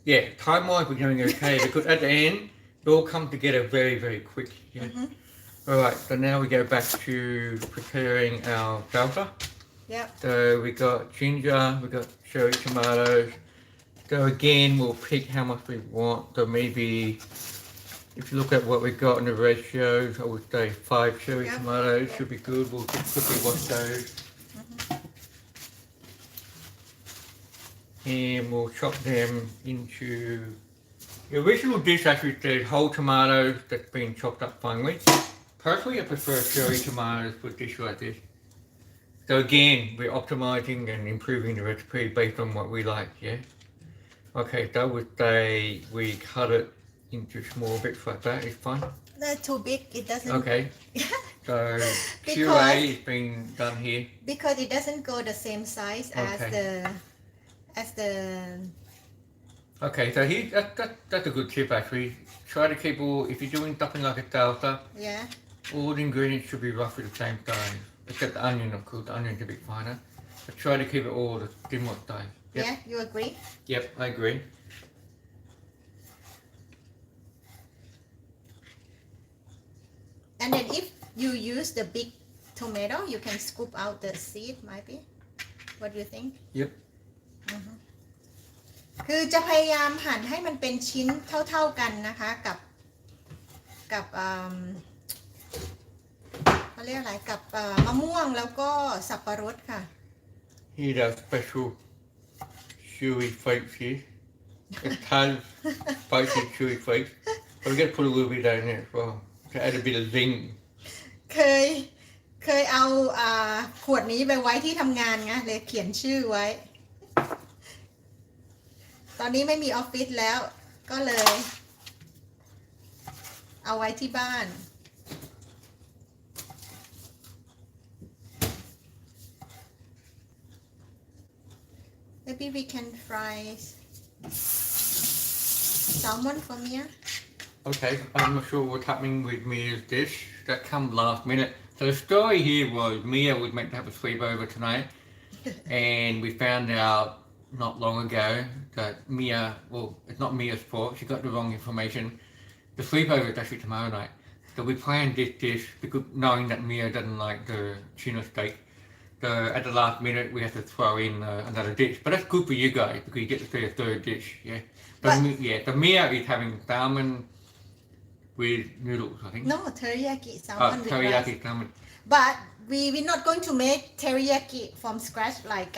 Yeah, time-wise we're going okay because at the end it all comes together very, very quick. Yeah. Alright, so now we go back to preparing our salsa. Yep. So we got ginger, we got cherry tomatoes. So again, we'll pick how much we want. So maybe if you look at what we got in the ratios, I would say 5 cherry tomatoes should be good. We'll just quickly wash those. And we'll chop them into... The original dish actually says whole tomatoes that's been chopped up finely. Personally, I prefer cherry tomatoes for a dish like this. So again, we're optimizing and improving the recipe based on what we like, yeah? Okay, so I would say we cut it into small bits like that, it's fine. That's too big it doesn't Okay, so Because- QA is being done here. because it doesn't go the same size as the Okay, so that's a good tip actually. Try to keep all, if you're doing something like a salsa, yeah all the ingredients should be roughly the same size. Except the onion, of course, the onion's a bit finer. But try to keep it all the similar size. Yep. yeah you agree Yep, I agree. and then if you use the big tomato you can scoop out the seed maybe what do you think Yep. คือจะพยายามหั่นให้มันเป็นชิ้นเท่าๆกันนะคะกับเขาเรียกอะไรกับมะม่วงแล้วก็สับปะรดค่ะ Here's our special chewy flakes here. It has spicy chewy flakes. But we're going to put a little bit down there as well to add a bit of zing. เคยเอาขวดนี้ไปไว้ที่ทำงานไงเลยเขียนชื่อไว้ ตอนนี้ไม่มีออฟฟิศแล้ว ก็เลย เอาไว้ที่บ้าน Maybe we can fry salmon for Mia. Okay, I'm not sure what's happening with Mia's dish. That came last minute. So the story here was Mia was meant to have a sleepover tonight, and we found out not long ago that Mia, well, it's not Mia's fault. She got the wrong information. The sleepover is actually tomorrow night. So we planned this dish because knowing that Mia doesn't like the tuna steak. So at the last minute, we have to throw in another dish. But that's good for you guys because you get to see a third dish. Yeah. The Mia is having salmon with noodles, I think. No, teriyaki salmon with rice. Teriyaki salmon. But we're not going to make teriyaki from scratch like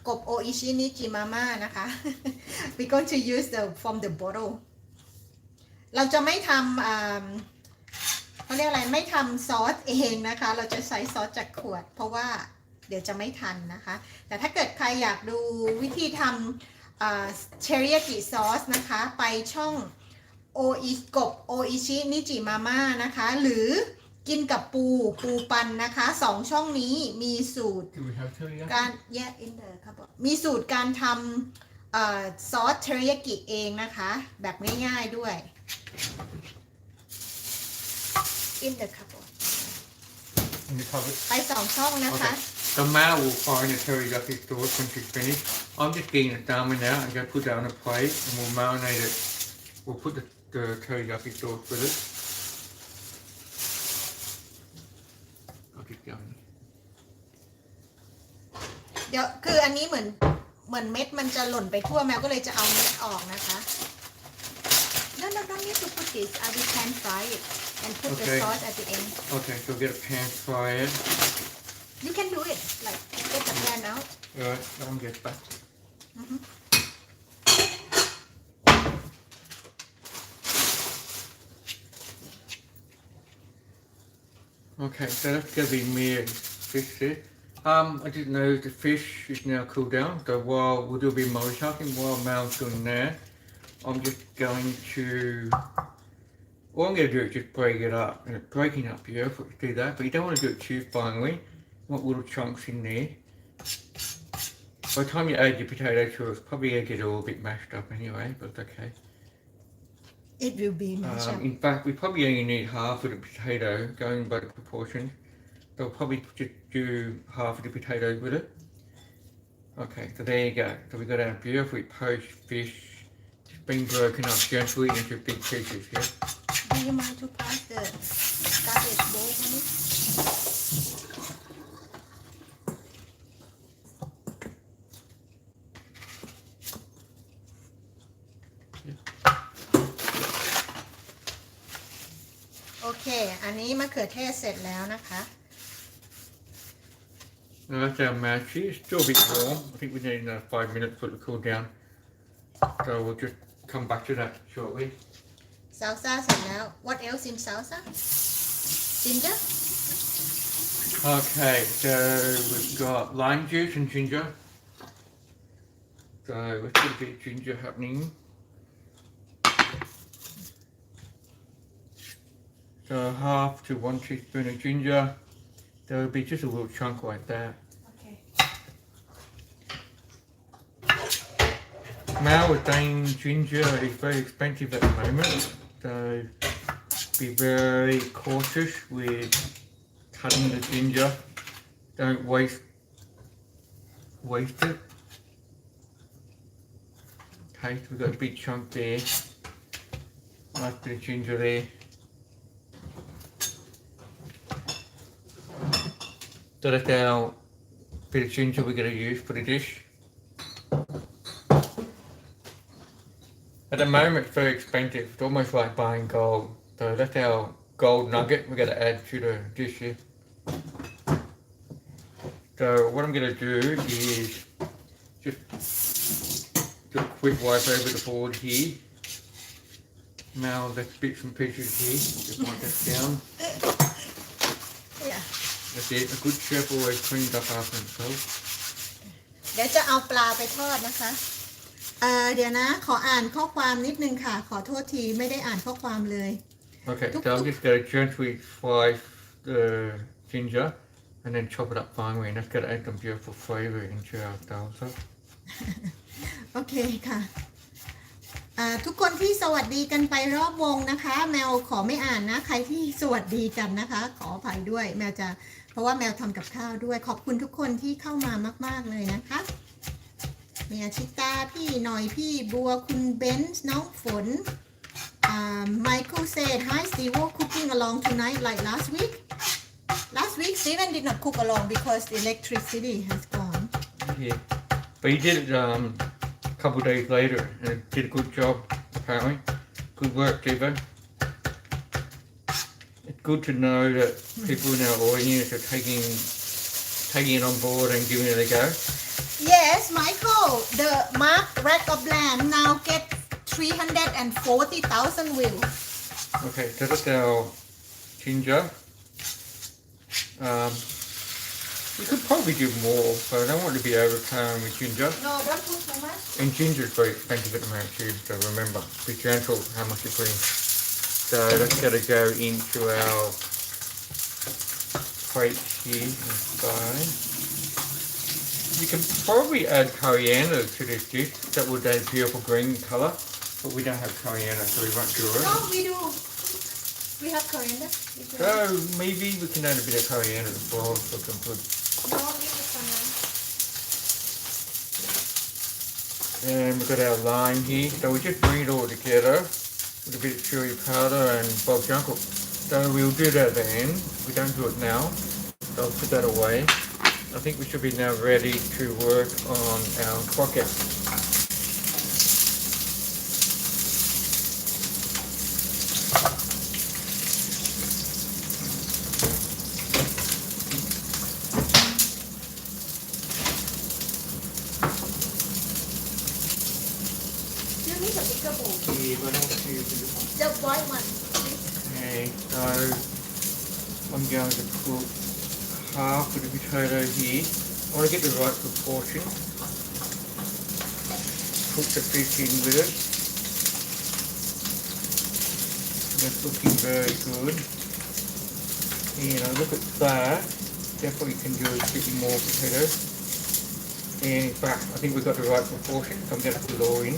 กบโออิชินิจิมาม่านะคะ we're going to use from the bottle เราจะไม่ทำเขาเรียกอะไรไม่ทำซอสเองนะคะเราจะใช้ซอสจากขวดเพราะว่าเดี๋ยวจะไม่ทันนะคะแต่ถ้าเกิดใครอยากดูวิธีทำteriyaki sauce นะคะไปช่องกบโออิชินิจิมาม่านะคะหรือกินกับปูปันนะคะ2ช่องนี้มีสูตรการมีสูตรการทำซอสเทริยากิเองนะคะแบบง่ายๆด้วย in the cupboard In the cupboard. ไป2ช่องนะคะ Okay. So Maew will find the teriyaki sauce when she's finished. I'm just getting the salmon out and go put that on a plate and we'll marinate it. We'll put the teriyaki sauce with it. I'll keep going. เดี๋ยวคืออันนี้เหมือนเม็ดมันจะหล่นไปทั่วแมวก็เลยจะเอาเม็ดออกนะคะ No, don't need to put this. I will pan fry it and put the sauce at the end. Okay, so get a pan fry it. You can do it. Like get the pan out. Alright, let me get back. Okay, so that's gonna be Mia's fish here. I didn't know the fish is now cooled down, so while we'll do a bit of multitasking while Mae's doing that, I'm just going to, all I'm going to do is just break it up, and breaking up beautiful to do that, but you don't want to do it too finely, you want little chunks in there. By the time you add your potato to it, it's probably going to get a little bit mashed up anyway, but it's okay. It will be mashed up. In fact, we probably only need half of the potato, going by the proportion. So we'll probably just do half of the potatoes with it. Okay, so there you go. So we've got our beautifully poached fish. It's been broken up gently into big pieces, yeah? Do you mind to pass the garbage bowl for me? Okay, อันนี้มะเขือเทศเสร็จแล้วนะคะ Now that's our mash. It's still a bit warm. I think we need another 5 minutes for it to cool down. So we'll just come back to that shortly. Salsa เสร็จแล้ว What else in salsa? Ginger? Okay, so we've got lime juice and ginger. So let's get a bit of ginger happening. So half to 1 teaspoon of ginger. There will be just a little chunk like that. Okay. Maew was saying ginger is very expensive at the moment, so be very cautious with cutting the ginger. Don't waste it. Okay, so we've got a big chunk there. Nice bit of ginger there. So that's our bit of ginger we're going to use for the dish. At the moment it's very expensive, it's almost like buying gold. So that's our gold nugget we're going to add to the dish here. So what I'm going to do is just do a quick wipe over the board here. Now let's bits and pieces here, just wipe that down. Yeah. That's it, a good chef always cleans up after himself. เดี๋ยวจะเอาปลาไปทอดนะคะ เดี๋ยวนะขออ่านข้อความนิดนึงค่ะขอโทษทีไม่ได้อ่านข้อความเลย Okay, so I'm just going to gently slice the ginger and then chop it up finely, and that's going to add some beautiful flavour into our salsa. โอเคค่ะทุกคนที่สวัสดีกันไปรอบวงนะคะแมวขอไม่อ่านนะใครที่สวัสดีกันนะคะขออภัยด้วยแมวจะเพราะว่าแมวทำกับข้าวด้วยขอบคุณทุกคนที่เข้ามามากๆเลยนะคะเมียชิตาพี่หน่อยพี่บัวคุณเบนซ์น้องฝนMichael said hi Steve cooking along tonight like last week Steven did not cook along because the electricity has gone Yeah, but he did it a couple of days later, and did a good job apparently. Good work, Stephen. It's good to know that people in our audience are taking it on board and giving it a go. Yes Michael the mark rack of lamb now get 340,000 views Okay, so that's our ginger. We could probably do more, but I don't want to be overpowering with ginger. No don't put too much And ginger is very expensive at the moment too, so remember, be gentle how much you put in. So that's got to go into our plate here inside. You can probably add coriander to this dish. That would add beautiful green colour, but we don't have coriander, so we won't do it. No we do we have coriander So maybe we can add a bit of coriander as well for some food. No leave it for now And we've got our lime here, so we just bring it all together with a bit of chili powder and Bob's uncle. So we'll do that at the end. We don't do it now. So I'll put that away. I think we should be now ready to work on our croquette. you need a bigger bowl Yeah, but I don't want to use it. the white one Okay, so I'm going to put half of the potato here. I want to get the right proportion. Put the fish in with it. That's looking very good. And look at that. That's what you can do is put more potato. And in fact, I think we've got the right proportion, so I'm going to put it all in.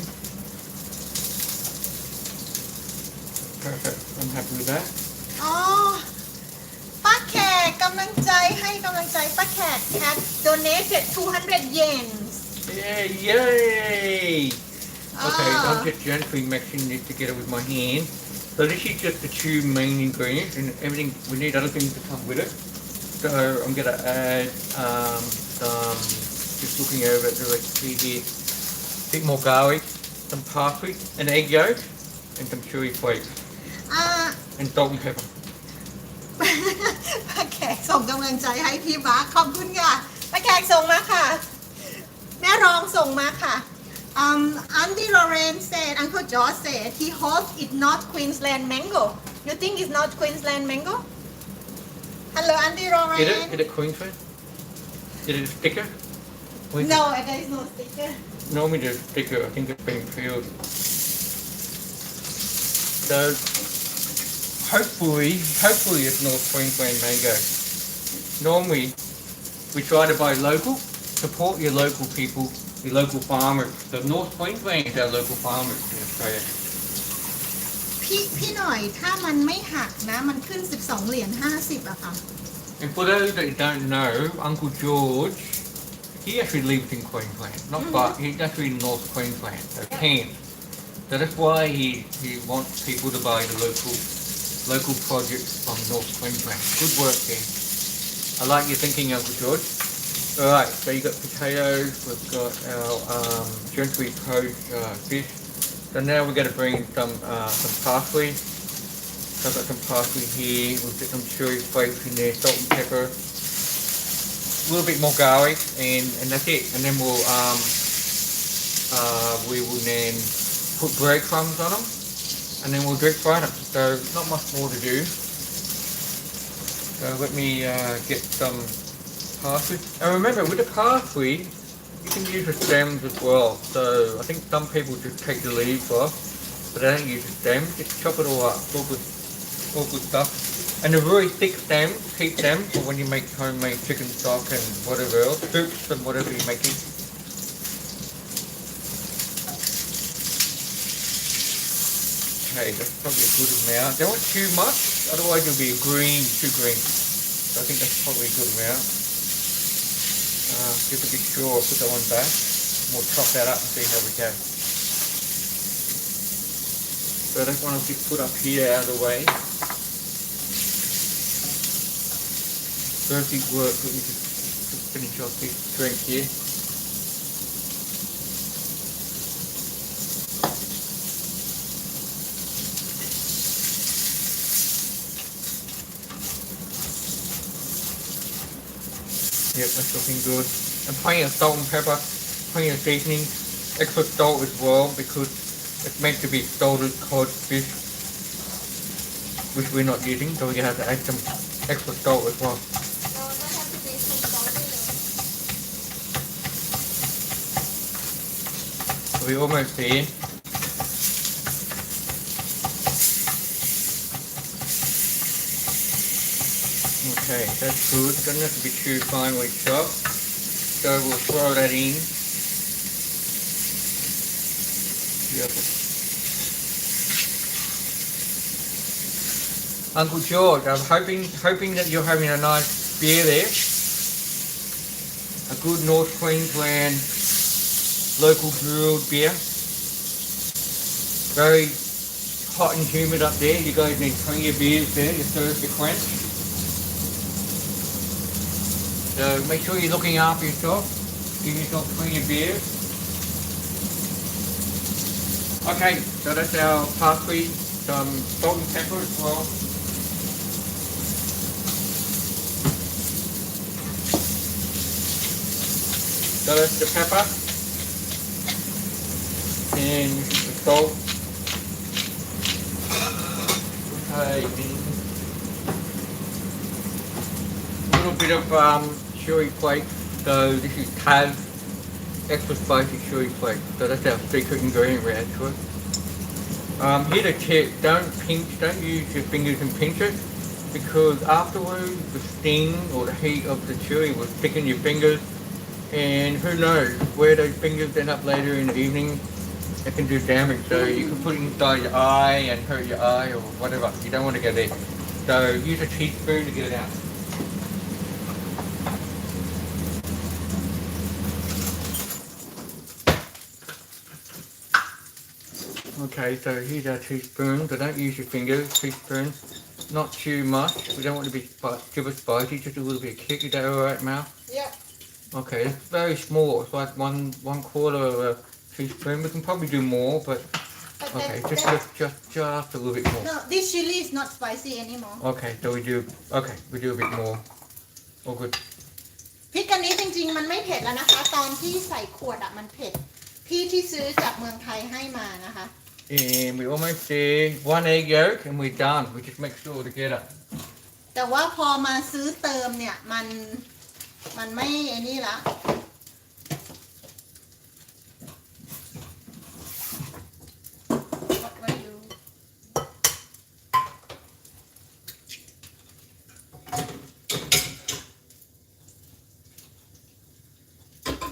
Perfect. I'm happy with that. อ๋อป้าแขกกำลังใจให้กำลังใจป้าแขก had donated 200 yen Yeah, yay! Okay, Ah. I'm just gently mixing this together with my hand. So this is just the two main ingredients, and everything, we need other things to come with it. So I'm going to add some, just looking over at the recipe here, a bit more garlic, some parsley, an egg yolk, and some chili flakes, อ่า and salt and pepper. ป้าแขกส่งกำลังใจให้พี่บาสขอบคุณค่ะป้าแขกส่งมาค่ะแม่รองส่งมาค่ะ Auntie Lorraine said Uncle George said he hopes it's not Queensland mango you think it's not Queensland mango Hello Auntie Lorraine Is it Queensland? Is it a sticker? No there is no sticker Normally there's a sticker, I think it's been peeled. So hopefully it's North Queensland mango. Normally we try to buy local, support your local people, your local farmers. So North Queensland is our local farmers in Australia. พี่หน่อยถ้ามันไม่หักนะมันขึ้น12เหรียญ50อะค่ะ And for those that don't know, Uncle George, he actually lives in Queensland. Not but he's actually in North Queensland, so Cairns. So that's why he wants people to buy the local produce from North Queensland. Good work there. I like your thinking, Uncle George. Alright, so you got potatoes, we've got our gently poached fish. So now we're going to bring some parsley. So I've got some parsley here, we'll get some chili flakes in there, salt and pepper. A little bit more garlic, and that's it. And then we will then put breadcrumbs on them, and then we'll deep fry them. So not much more to do. So let me get some parsley. And remember, with the parsley, You can use the stems as well. So I think some people just take the leaves off, but they don't use the stems. Just chop it all up. All good stuff. And the really thick stems, keep them for when you make homemade chicken stock and whatever else, soups and whatever you're making. Okay, that's probably a good amount. Don't want too much, otherwise it'll be too green. So I think that's probably a good amount. Just to be sure, I'll put that one back. We'll chop that up and see how we go. So that one I'll just put up here out of the way. Dirty work, let me just finish off this drink here. Yep, that's looking good. And plenty of salt and pepper, plenty of seasoning, extra salt as well because it's meant to be salted cod fish, which we're not using, so we're going to have to add some extra salt as well. So we're almost there. Okay, that's good. Doesn't have to be too finely chopped. So we'll throw that in. Beautiful. Uncle George, I'm hoping that you're having a nice beer there. A good North Queensland local brewed beer. Very hot and humid up there. You guys need plenty of beers there, your thirst to quench. So make sure you're looking after yourself. Give yourself plenty of beer. Okay, so that's our parsley, some salt and pepper as well. So that's the pepper. And the salt. Okay. A little bit of chili flakes. So this is Taz extra spicy chili flakes. So that's our secret ingredient we add to it. Here the tip, don't use your fingers and pinch it because afterwards the steam or the heat of the chili will stick in your fingers and who knows where those fingers end up later in the evening. It can do damage. So you can put it inside your eye and hurt your eye or whatever. You don't want to go there. So use a teaspoon to get it out. Okay, so here's our teaspoon, so don't use your fingers, teaspoon, not too much, we don't want to be super spicy, just a little bit of kick, is that alright, Maew? Yep. Okay, it's very small, it's like one quarter of a teaspoon, we can probably do more, but okay, just a little bit more. No, this chili is not spicy anymore. Okay, so we do a bit more, all good. พริกอันนี้จริงๆมันไม่เผ็ดแล้วนะคะตอนที่ใส่ขวดอะมันเผ็ดพี่ที่ซื้อจากเมืองไทยให้มานะคะ And we almost there, 1 egg yolk and we're done. We just mix it all together. แต่ว่าพอมาซื้อเติมเนี่ยมันไม่ไอ้นี่ละ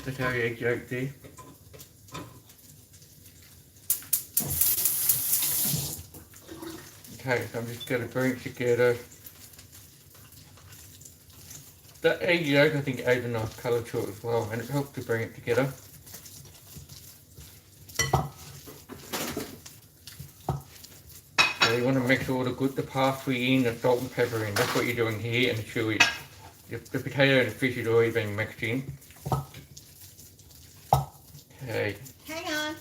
That's how your egg yolk there. Okay, so I'm just going to bring it together. That egg yolk I think adds a nice colour to it as well and it helps to bring it together. So you want to mix all the parsley in, the salt and pepper in. That's what you're doing here and the chilli. The potato and the fish is already being mixed in. Okay. Hang on.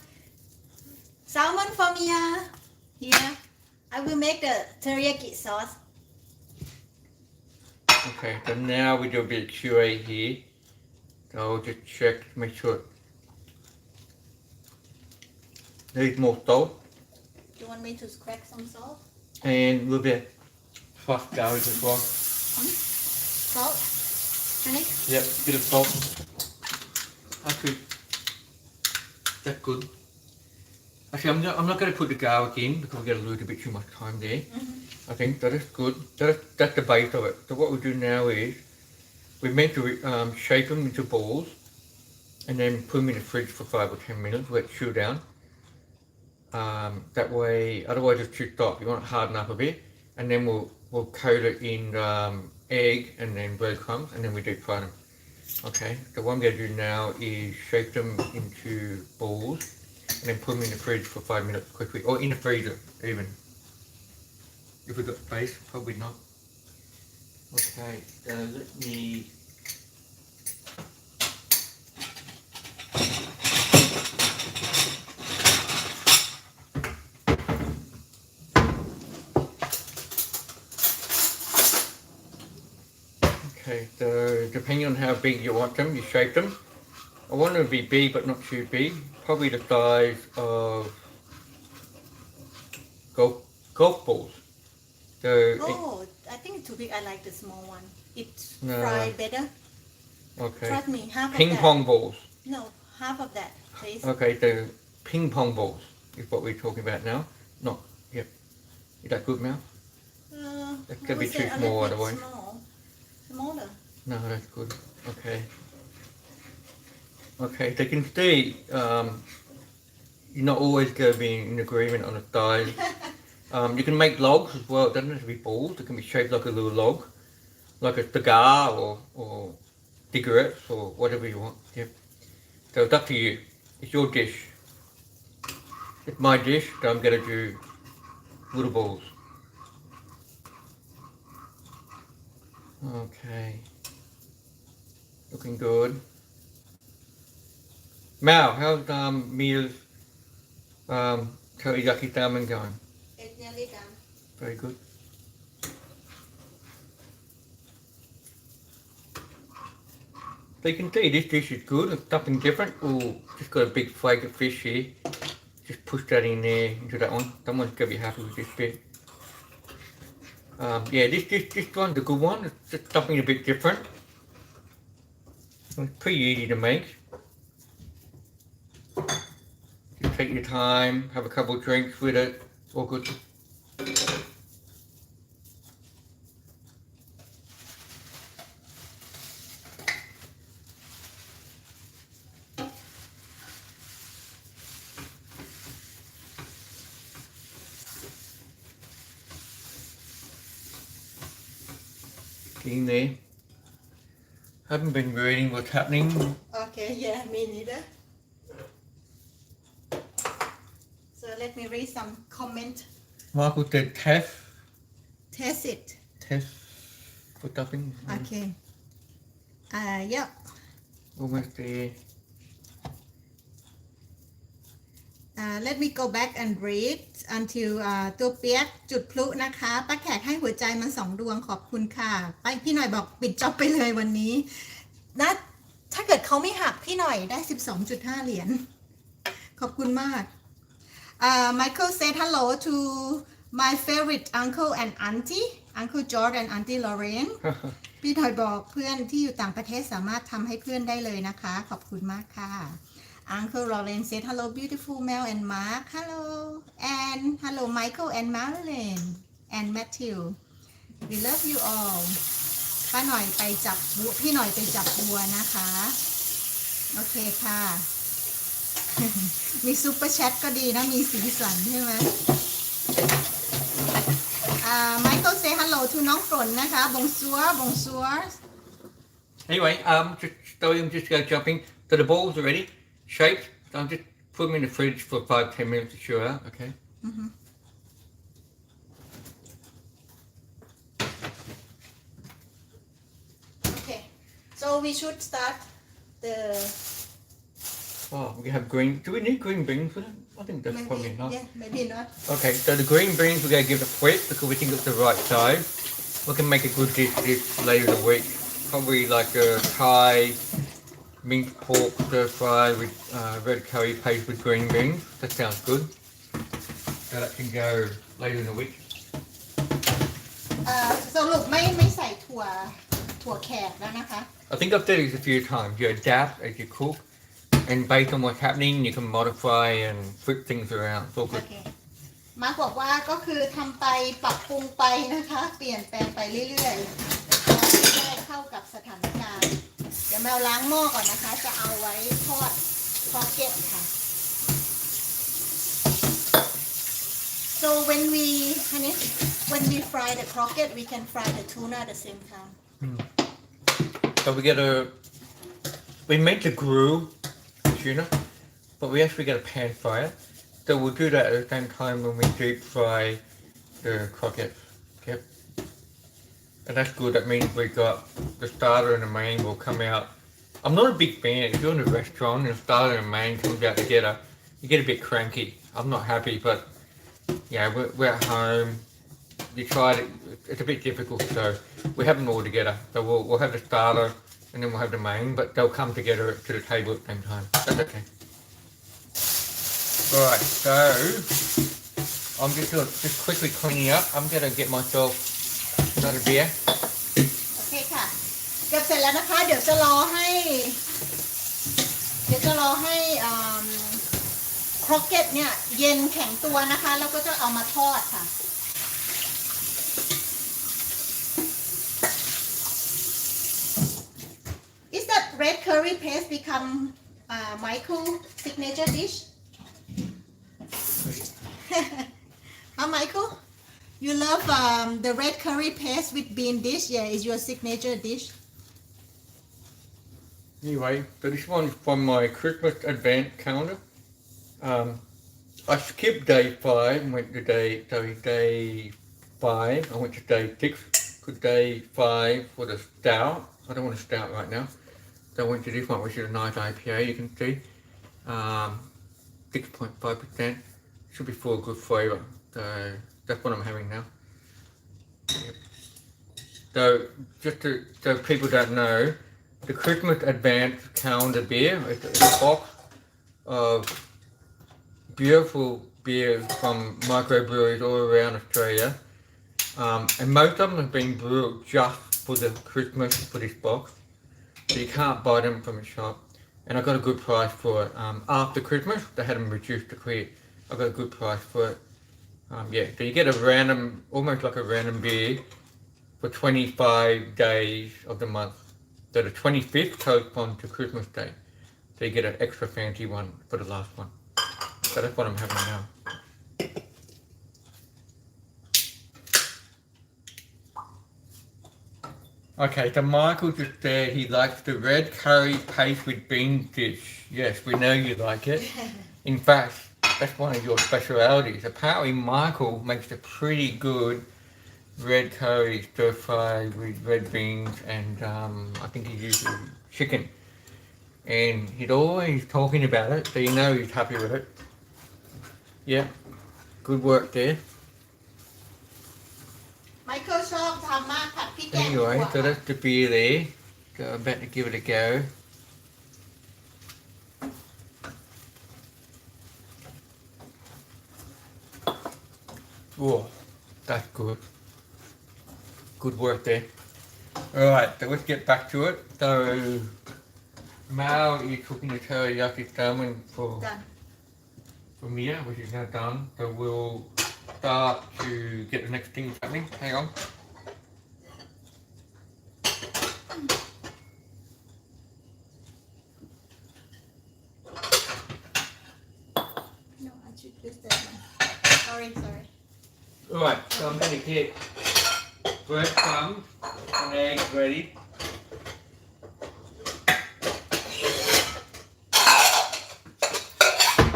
Salmon for me here. I will make the teriyaki sauce. Okay, so now we do a bit of chili here. So I'll just check, make sure. Needs more salt. Do you want me to crack some salt? And a little bit of crushed garlic as well. Salt? Honey? Yep, bit of salt. Actually, that's good. Actually, I'm not going to put the garlic in because we get a little bit too much time there. I think that is good. That's the base of it. So what we do now is we're meant to shape them into balls and then put them in the fridge for 5 or 10 minutes, let it chill down. That way, otherwise it's too soft. You want it harden up a bit, and then we'll coat it in egg and then breadcrumbs, and then we deep fry them. Okay, so what I'm going to do now is shape them into balls and then put them in the fridge for 5 minutes quickly, or in the freezer even. If we've got space, probably not. Okay, so let me... Okay, so depending on how big you want them, you shape them. I want them to be big but not too big. Probably the size of golf balls. So Oh, I think it's too big. I like the small one. It's No. fried better. okay. Trust me, half Ping of that. pong balls. No, half of that, please. Okay, so ping pong balls is what we're talking about now. Not, yep. Is that good, Maew? That I could be would too say a small little bit otherwise. Smaller. No, that's good. Okay. Okay, so you can see you're not always going to be in agreement on the size. You can make logs as well. It doesn't have to be balls. It can be shaped like a little log, like a cigar or cigarettes or whatever you want. Yep. So it's up to you. It's your dish. It's my dish, so I'm going to do little balls. Okay. Looking good. Maew, how's Mia's teriyaki salmon going? It's nearly done. Very good. So you can see this dish is good. It's something different. Oh, just got a big flake of fish here. Just push that in there into that one. Someone's gonna be happy with this bit. Yeah, this one's a good one. It's just something a bit different. It's pretty easy to make. Just take your time, have a couple of drinks with it. It's all good. In there. Haven't been reading what's happening. Okay, yeah, me neither. So let me read some comment. Michael said test Test it. for stuffing. Okay. Yeah. Almost there. Let me go back and read until ตัวเปียกจุดพลุนะคะป้าแขกให้หัวใจมา2 ดวงขอบคุณค่ะไปพี่หน่อยบอกปิดจ็อบไปเลยวันนี้นะถ้าเกิดเขาไม่หักพี่หน่อยได้ 12.5 เหรียญขอบคุณมากMichael said hello to my favorite uncle and auntie Uncle George and Auntie Lorraine พี่หน่อยบอกเพื่อนที่อยู่ต่างประเทศสามารถทำให้เพื่อนได้เลยนะคะขอบคุณมากค่ะUncle Lauren said hello beautiful Mel and Mark hello and hello Michael and Marilyn and Matthew we love you all ป้าหน่อยไปจับบัวพี่หน่อยไปจับบัวนะคะโอเคค่ะ มีซุปเปอร์แชทก็ดีนะมีสีสันใช่ไหมMichael say hello to น้องฝนนะคะ bonsoir bonsoir Anyway, I'm just go jumping. So the balls are ready, shaped. So I'm just put them in the fridge for 5-10 minutes to chill out. Okay. Okay so we should start the Oh, we have green. Do we need green beans for that? I think that's probably not. yeah maybe not Okay, so the green beans we're going to give it a flip because we think it's the right size. We can make a good dish this later in the week. Probably like a Thai minced pork stir fry with red curry paste with green beans. That sounds good. So that can go later in the week. สรุปไม่ใส่ถั่วแขกแล้วนะคะ I think I've said this a few times. You adapt as you cook. and based on what's happening, you can modify and flip things around. It's all โอ good. เคมาร์คบอกว่าก็คือทำไปปรับปรุงไปนะคะ เปลี่ยนแปลงไปเรื่อยๆให้เข้ากับสถานการณ์ เดี๋ยวแมวล้างหม้อก่อนนะคะ จะเอาไว้ทอดครอกเก็ตค่ะ so when we fry the croquette we can fry the tuna at the same time So we meant to grill the tuna, but we actually got a pan fryer. So we'll do that at the same time when we deep fry the croquettes. Okay. And that's good. That means we got the starter and the main will come out. I'm not a big fan. If you're in a restaurant and the starter and main comes out together, you get a bit cranky. I'm not happy, but yeah, we're at home. You tried it. It's a bit difficult, so we have them all together. So we'll have the starter and then we'll have the main, but they'll come together to the table at the same time. That's okay. Right, so I'm just quickly cleaning up. I'm gonna get myself another beer. โอเคค่ะเกือบเสร็จแล้วนะคะ เดี๋ยวจะรอให้ครอกเก็ตเนี่ยเย็นแข็งตัวนะคะแล้วก็จะเอามาทอดค่ะ Is that red curry paste become Michael signature dish? Michael, you love the red curry paste with bean dish. Yeah, is your signature dish. Anyway, so this one's from my Christmas advent calendar. I skipped day 5 and went to day 5. I went to day 6 for day 5 for the stout. I don't want a stout right now. So I went to this one, which is a nice IPA, you can see. 6.5%. Should be full of good flavour. So that's what I'm having now. Yep. So just so people don't know, the Christmas Advance Calendar beer is a box of beautiful beers from microbreweries all around Australia. And most of them have been brewed just for the Christmas for this box. So you can't buy them from a shop. And I got a good price for it. After Christmas, they had them reduced to clear. I got a good price for it. Yeah, so you get a random, almost like a random beer for 25 days of the month. So the 25th corresponds to Christmas Day. So you get an extra fancy one for the last one. So that's what I'm having now. Okay, so Michael just said he likes the red curry paste with bean dish. Yes, we know you like it. In fact, that's one of your specialities. Apparently Michael makes a pretty good red curry stir fry with red beans and I think he uses chicken. And he's always talking about it, so you know he's happy with it. Yeah, good work there. Michael ชอบทำมากผัดพริกแกง Anyway, so that's the beer there. So I'm about to give it a go. Oh, that's good. Good work there. Alright, so let's get back to it. So, Maew is cooking the teriyaki salmon for Mia, which is now done. So we'll start to get the next things happening. Hang on. No, I should use that one. Sorry. Alright, so I'm going to get breadcrumbs and eggs ready.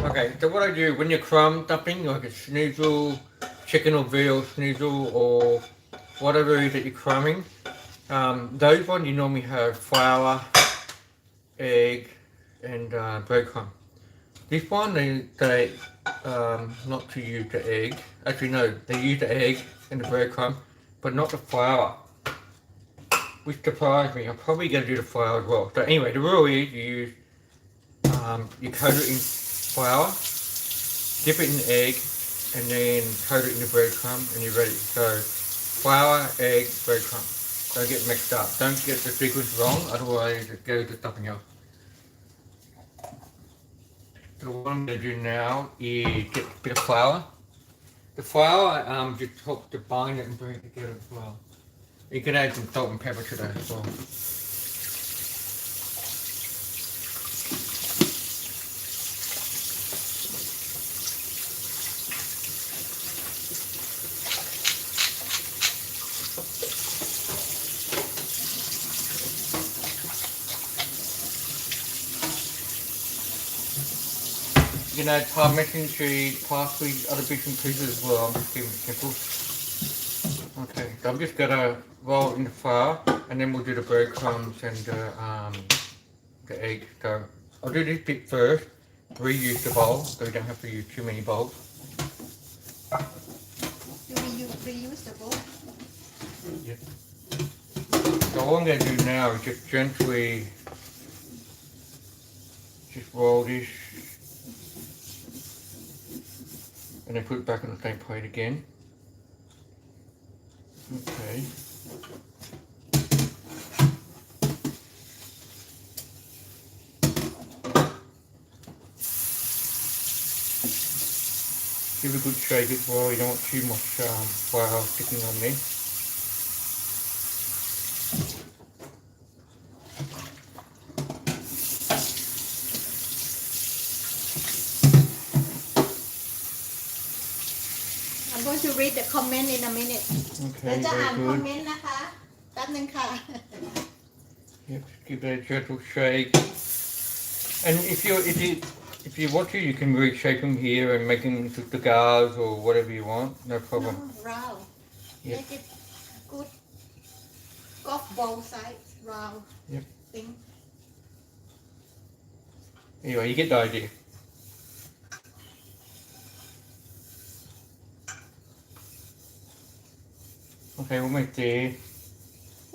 Okay, so what I do when you're crumb stuffing, like a schnitzel, chicken or veal schnitzel or whatever it is that you're crumbing, those ones you normally have flour, egg and breadcrumb. This one they not to use the egg. Actually no, they use the egg and the breadcrumb, but not the flour. Which surprised me. I'm probably going to do the flour as well. So anyway, the rule is you coat it in flour, dip it in egg, and then coat it in the breadcrumb, and you're ready. So flour, egg, breadcrumb. Don't get mixed up. Don't get the sequence wrong, otherwise it goes to something else. So what I'm going to do now is get a bit of flour. The flour just helps to bind it and bring it together as well. You can add some salt and pepper to that as well. You can add Parmesan cheese, parsley, other bits and pieces as well. I'm just keeping it simple. Okay, so I'm just gonna roll it in the flour, and then we'll do the breadcrumbs and the egg. So I'll do this bit first. Reuse the bowl, so we don't have to use too many bowls. Do we reuse the bowl? Yep. So all I'm gonna do now is just gently just roll this. And then put it back on the same plate again. Okay. Give it a good shake as well. You don't want too much flour sticking on there. I'm going to read the comment in a minute. เดี๋ยว Okay, จะอ่าน very คอม good. เมนต์นะคะแป๊บนึงค่ะ Yep, give it a gentle shake. And if you want to, you can reshape them here and make them into cigars or whatever you want. No problem. round Yep. make it good golf ball size round Yep. thing Anyway, you get the idea. Okay, we'll make the,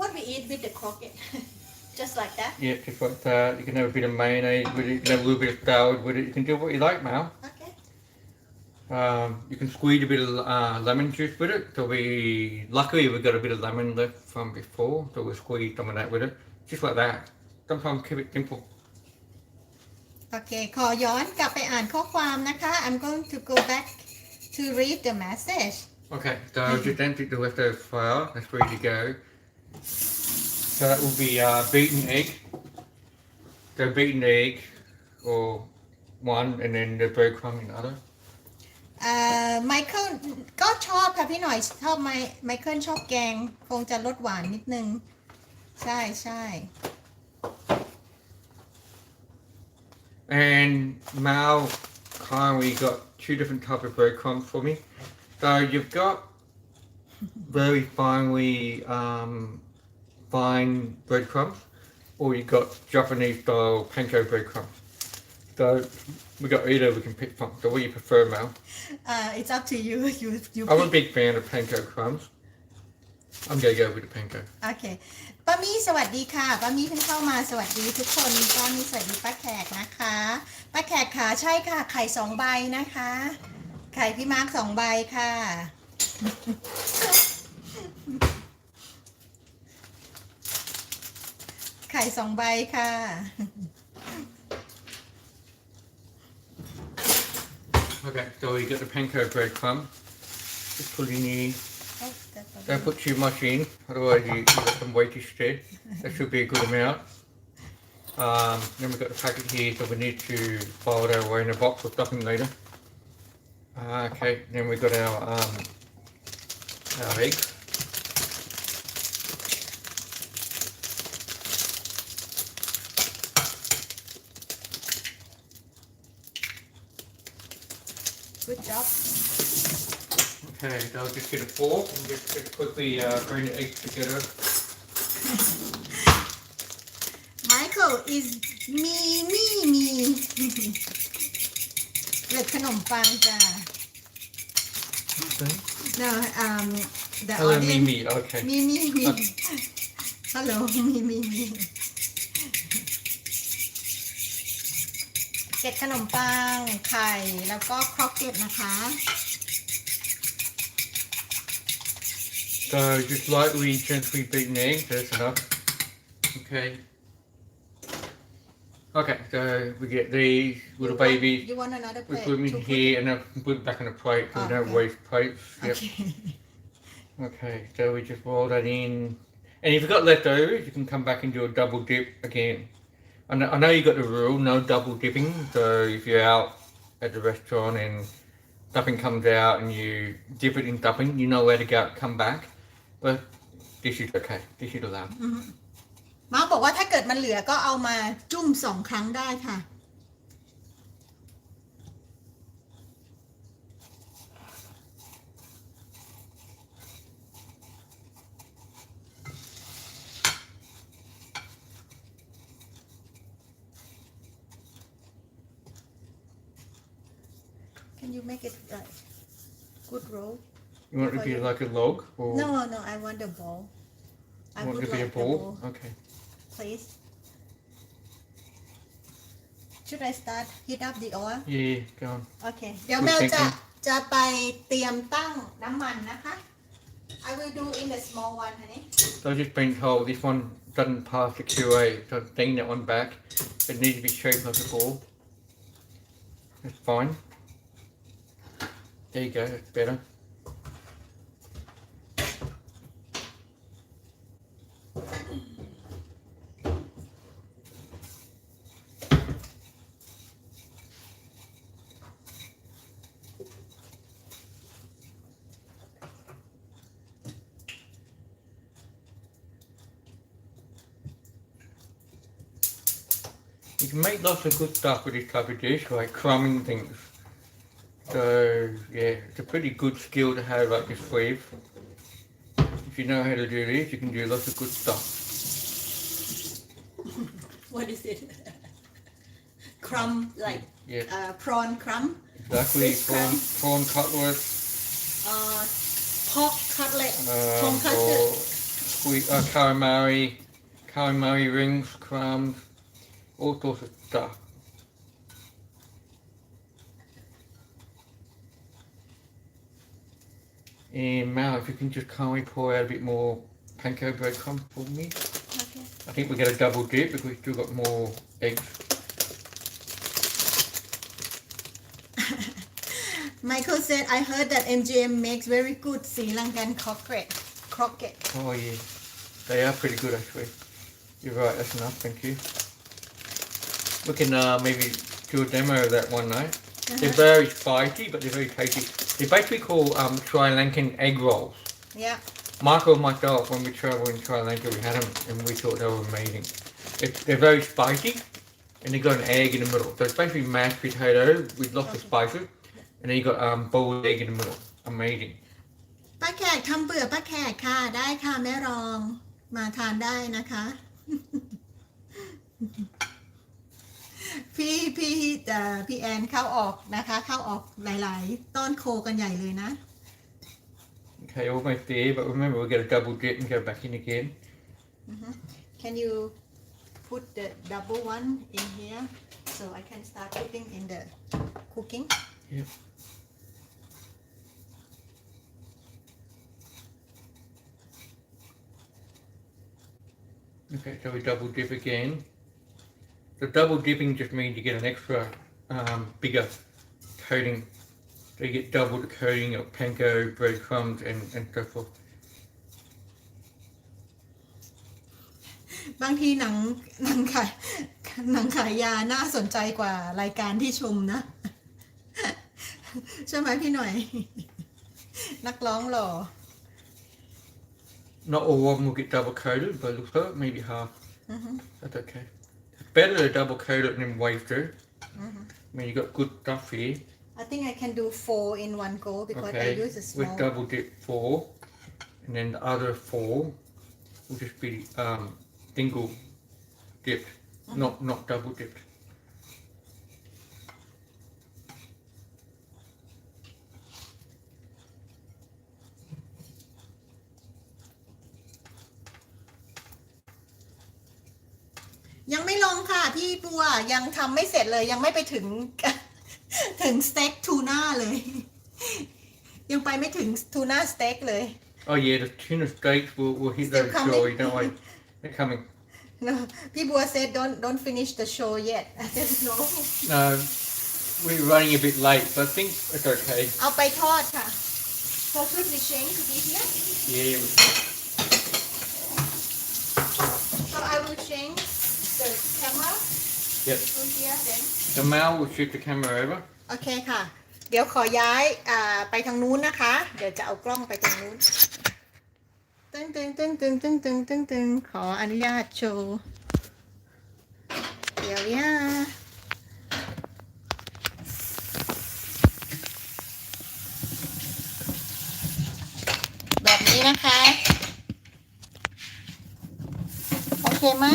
what we eat with the croquette just like that yeah, just like that. You can have a bit of mayonnaise with it, you can have a little bit of salad with it. You can do what you like, Maew. okay You can squeeze a bit of lemon juice with it. So luckily we've got a bit of lemon left from before, so we'll squeeze some of that with it. Just like that. Sometimes keep it simple. โอเคขอย้อนกลับไปอ่านข้อความนะคะ I'm going to go back to read the message Okay, so just empty the leftover flour. That's ready to go. So that will be beaten egg. So beaten egg, or one, and then the breadcrumb in the other. ไมเคิลก็ชอบค่ะพี่หน่อยชอบไมเคิลชอบแกงคงจะลดหวานนิดนึงใช่ใช่ And Maew kindly got two different types of breadcrumbs for me. So you've got very finely fine breadcrumbs, or you've got Japanese style panko breadcrumbs. So we got either we can pick from. So what do you prefer, Maew? it's up to you you I'm a pick big fan of panko crumbs. I'm gonna go with the panko. โอเคป้ามี่สวัสดีค่ะป้ามี่เพิ่งเข้ามาสวัสดีทุกคนป้ามี่สวัสดีป้าแขกนะคะป้าแขกขาใช่ค่ะไข่2ใบนะคะไข่พี่มาร์ค2ใบค่ะไข่2ใบค่ะ Okay, so you got the panko breadcrumb. Just put in here. Don't put too much in, otherwise you got some weightage there. That should be a good amount. Then we've got the packet here, so we need to file it away in a box for stuffing later. Okay, then we've got our eggs. Good job Okay, so I'll just get a fork and just quickly bring the eggs together. Michael is me เกล็ดขนมปังจ้ะ Okay. No the Hello, audience Mimi. Okay. me Hello me เกล็ดขนมปังไข่แล้วก็ครอกเก็ตนะคะ So just lightly, gently beaten egg. That's enough. Okay. Okay, so we get these little babies. You want another We plate? put them in to put here it? and then put it back on the plate so we don't Okay. waste plates. Yep. Okay. Okay, so we just roll that in. And if you've got leftovers, you can come back and do a double dip again. I know you got the rule, no double dipping. So if you're out at the restaurant and stuffing comes out and you dip it in stuffing, you know where to go, come back. But this is okay. This is allowed. ม้าบอกว่าถ้าเกิดมันเหลือก็เอามาจุ่ม2 ครั้งได้ค่ะ Can you make it good roll? You want it to be like a log? Or No, I want the ball. I you want would it to be a like the ball? ball, Okay. please. Should I start heat up the oil? Yeah, go on. โอเค เดี๋ยวแมวจะไปเตรียมตั้งน้ำมันนะคะ I will do in the small one, honey. So I've just been told this one doesn't pass the QA, so I'm taking that one back. It needs to be shaped like a ball. That's fine. There you go, that's better. You can make lots of good stuff with this type of dish, like crumbing things. So yeah, it's a pretty good skill to have up your sleeve. If you know how to do this, you can do lots of good stuff. What is it? Crumb, like Yeah, prawn crumb, exactly. Fish crumb. Prawn cutlets, pork cutlet, or tonkatsu. sweet calamari rings, crumbs, all sorts of stuff. And Mal, if you can just kindly pour out a bit more panko breadcrumbs for me. Okay. I think we get a double dip because we've still got more eggs. Michael said, I heard that MGM makes very good Sri-Lankan croquette. Oh yeah, they are pretty good actually. You're right, that's enough, thank you. We can maybe do a demo of that one night. They're very spicy, but they're very tasty. They're basically called Trilankan Egg Rolls. Yeah. Michael and myself, when we traveled in Sri Lanka, we had them and we thought they were amazing. They're very spicy and they got an egg in the middle. So it's basically mashed potato with lots of spices and then you got boiled egg in the middle. Amazing. ป้าแขกทำเบื่อป้าแขกค่ะได้ค่ะแม่รองมาทานได้นะคะ พี่แอนเข้าออกนะคะเข้าออกหลายๆต้นโคกันใหญ่เลยนะ Okay, almost there, but remember we'll get a double dip and go back in again. Can you put the double one in here so I can start putting in the cooking? Yep. Okay, so we double dip again. The double dipping just means you get an extra bigger coating. So you get double the coating of panko, breadcrumbs and so forth. บางทีหนังขายยาน่าสนใจกว่ารายการที่ชมนะ ใช่ไหมพี่หน่อย นักร้องหล่อ Not all of them will get double coated, but looks like maybe half. That's okay. It's better to double coat it than waste it. I mean, you got good stuff here. I think I can do 4 in one go because I use a we small. double dip 4, and then the other 4 will just be single dipped, not double dipped.ยังไม่ลงค่ะพี่บัวยังทำไม่เสร็จเลยยังไม่ไปถึง สเต็กทูน่าเลย ยังไปไม่ถึงทูน่าสเต็กเลย Oh yeah, the tuna steaks will hit Still those coming. shortly, don't worry. They're coming. No, พี่บัว said don't finish the show yet. I said no. No, we're running a bit late, but I think it's okay. เอาไปทอดค่ะ so should we change to be here Yeah. so I will change the camera Yep. to here then The Maew will shoot the camera over. โอเคค่ะ เดี๋ยวขอย้ายไปทางนู้นนะคะ เดี๋ยวจะเอากล้องไปทางนู้นตึงขออนุญาตโชว์เดี๋ยวย่าแบบนี้นะคะ โอเคไหม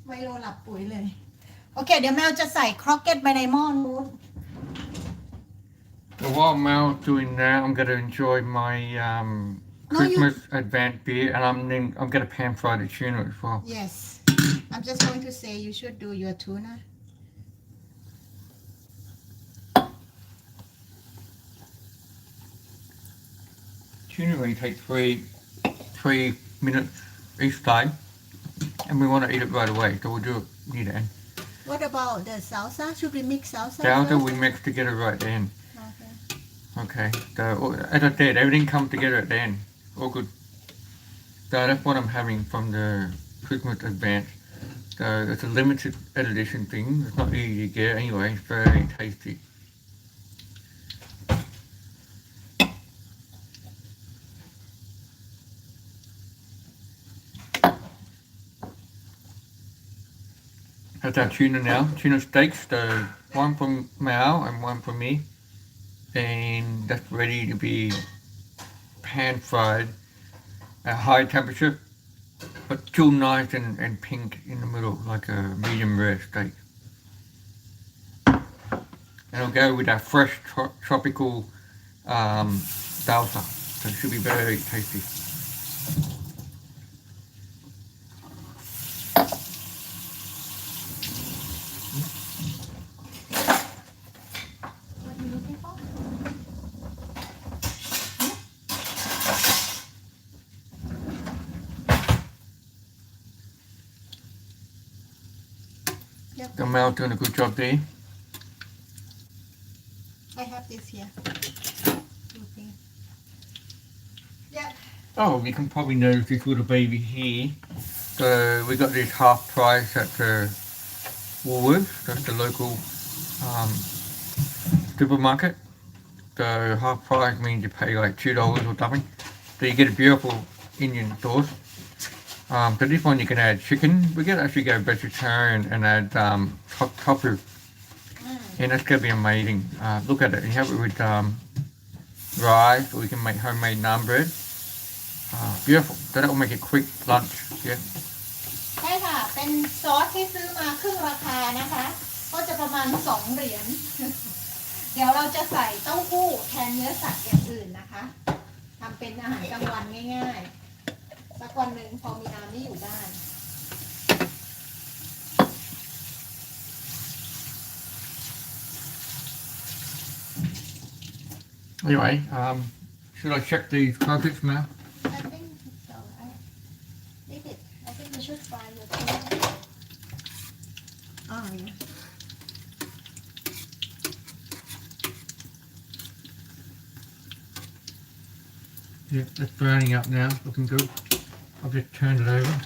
ไมโลหลับปุ๋ยเลย โอเค เดี๋ยวแมวจะใส่ครอกเก็ตไปในหม้อนู้น Well, while Maew doing that, I'm going to enjoy my Christmas advent beer, and I'm going to pan fry the tuna as well. Yes I'm just going to say you should do your tuna Tuna only takes three minutes each time, and we want to eat it right away, so we'll do it near the end. What about the salsa should we mix salsa Salsa first? we mix together right at the end. Okay. Okay, so as I said, everything comes together at the end. All good. So that's what I'm having from the Christmas advance. So it's a limited edition thing. It's not easy to get anyway. It's very tasty. That's our tuna now. Tuna steaks. So one from Maew and one from me. And that's ready to be pan fried at high temperature, but still nice and pink in the middle, like a medium rare steak. And it'll go with our fresh tropical salsa, so it should be very tasty. What are you looking for? Yep. So Maew doing a good job there. I have this here. Okay. Yep. Oh, you can probably notice this little baby here. So we got this half price at the Woolworths, that's the local supermarket. So half price means you pay like $2 or something. So you get a beautiful Indian sauce. So this one you can add chicken. We can actually go vegetarian and add tofu. And that's going to be amazing. Look at it. You have it with rice, or you can make homemade naan bread. Beautiful. So that will make a quick lunch. Yeah. ใช่ค่ะ เป็นซอสที่ซื้อมาครึ่งราคานะคะ ก็จะประมาณ2เหรียญ เดี๋ยวเราจะใส่เต้าหู้แทนเนื้อสัตว์อย่างอื่นนะคะทำเป็นอาหารกลางวันง่ายๆสักวันหนึ่งพอมีน้ำไม่อยู่บ้าน Anyway, should I check these carpets now? I think so. Leave it. I think we should fry the tuna. Oh, yeah. Yeah, it's burning up now, looking good. I've just turned it over.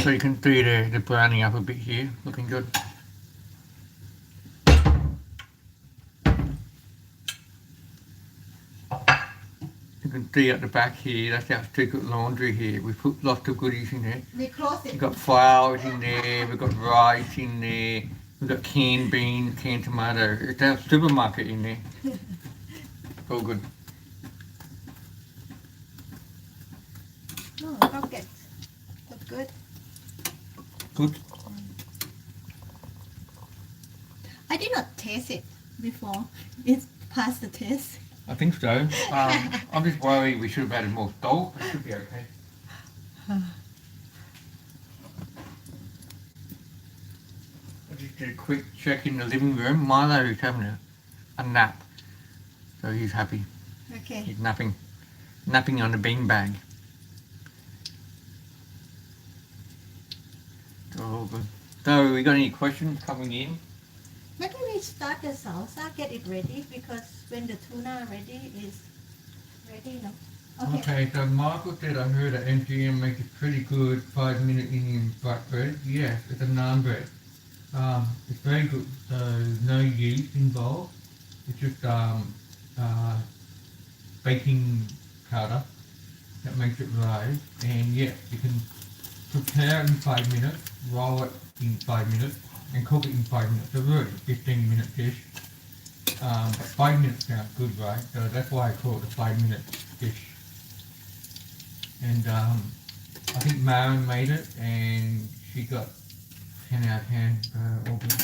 So you can see the browning up a bit here, looking good. You can see at the back here, that's our secret laundry here. We put lots of goodies in there. We close it. We've got flowers in there, we've got rice in there, we've got canned beans, canned tomato. It's our supermarket in there. It's all good. Oh, okay. Look good. Good. I did not taste it before. It's past the taste. I think so. I'm just worried we should have added more salt. It should be okay. just did a quick check in the living room. Milo is having a nap. So he's happy. Okay. He's napping on the beanbag. Oh, good. So, we got any questions coming in? Maybe we start the salsa, get it ready, because when the tuna ready is ready, no? Okay, so Michael said I heard that MGM makes a pretty good 5-minute Indian flatbread. Yes, it's a naan bread. It's very good. So no yeast involved. It's just baking powder that makes it rise. And yes, you can prepare in 5 minutes, roll it in 5 minutes, and cook it in 5 minutes. So really, 15-minute dish. But 5 minutes sounds good, right? So that's why I call it a 5-minute dish. And I think Maew made it, and she got 10 out of 10. All good.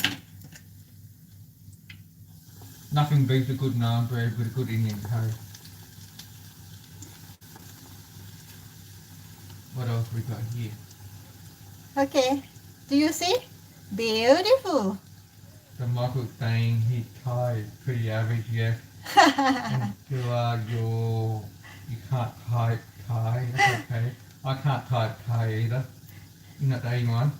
Nothing beats a good naan bread with a good Indian toast. What else we got here? Okay. Do you see? Beautiful. So Michael's saying his Thai is pretty average, yes. And you can't type Thai, that's okay. I can't type Thai either. You're not the only one.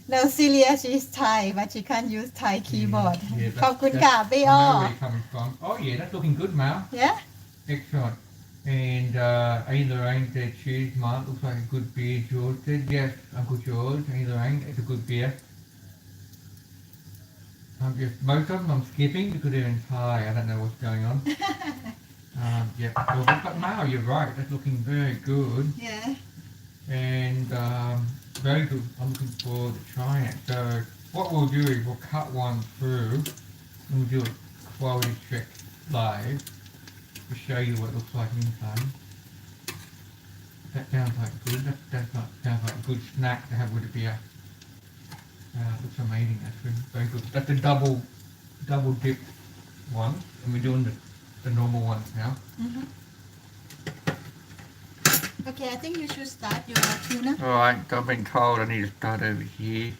No, Celia, she's Thai, but she can't use Thai keyboard. Yeah, ขอบคุณค่ะ I พี่ know อ้อ where you're coming from. Oh yeah, that's looking good, Mal. Yeah? Excellent. And Lorraine said, cheers, Mark. Looks like a good beer. George said, yes, Uncle George. Lorraine, it's a good beer. Most of them I'm skipping because they're in Thai. I don't know what's going on. Yeah, well, but Maew, you're right. That's looking very good. Yeah. And very good. I'm looking forward to trying it. So what we'll do is we'll cut one through and we'll do a quality check live to show you what it looks like inside. That sounds like good. That sounds like a good snack to have with a beer. Looks amazing actually. Very good. That's a double dip one, and we're doing the normal ones now. Mm-hmm. Okay, I think you should start your tuna. Alright, I've been told I need to start over here.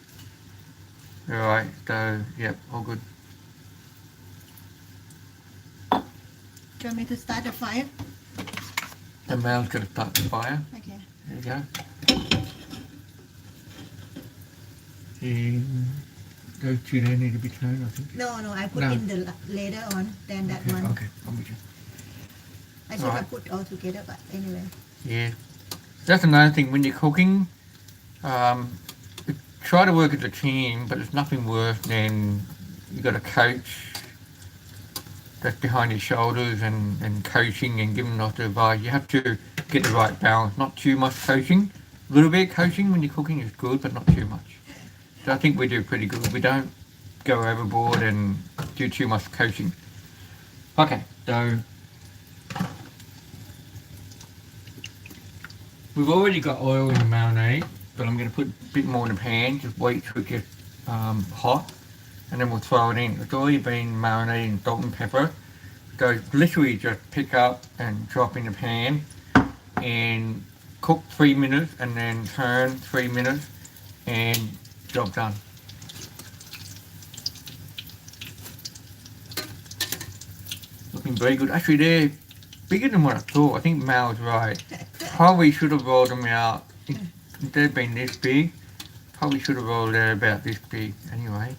Alright, so, yep, all good. Do you want me to start the fire? The Maew going to start the fire. Okay. There you go. And those two there need to be turned, I think. No, I put No. in the later on than that Okay, one. okay, I'm with you. I should have put all together, but anyway. Yeah. That's another thing, when you're cooking, try to work as a team, but there's nothing worse than you got a coach that's behind your shoulders and coaching and giving lots of advice. You have to get the right balance, not too much coaching. A little bit of coaching when you're cooking is good, but not too much. So I think we do pretty good. We don't go overboard and do too much coaching. Okay, so we've already got oil in the marinade, but I'm going to put a bit more in the pan, just wait till it gets hot, and then we'll throw it in. It's already been marinated in salt and pepper, so literally just pick up and drop in the pan, and cook 3 minutes, and then turn 3 minutes, and job done. Looking very good. Actually, they're bigger than what I thought. I think Maew is right. Probably should have rolled them out. If they've been this big, probably should have rolled it about this big anyway.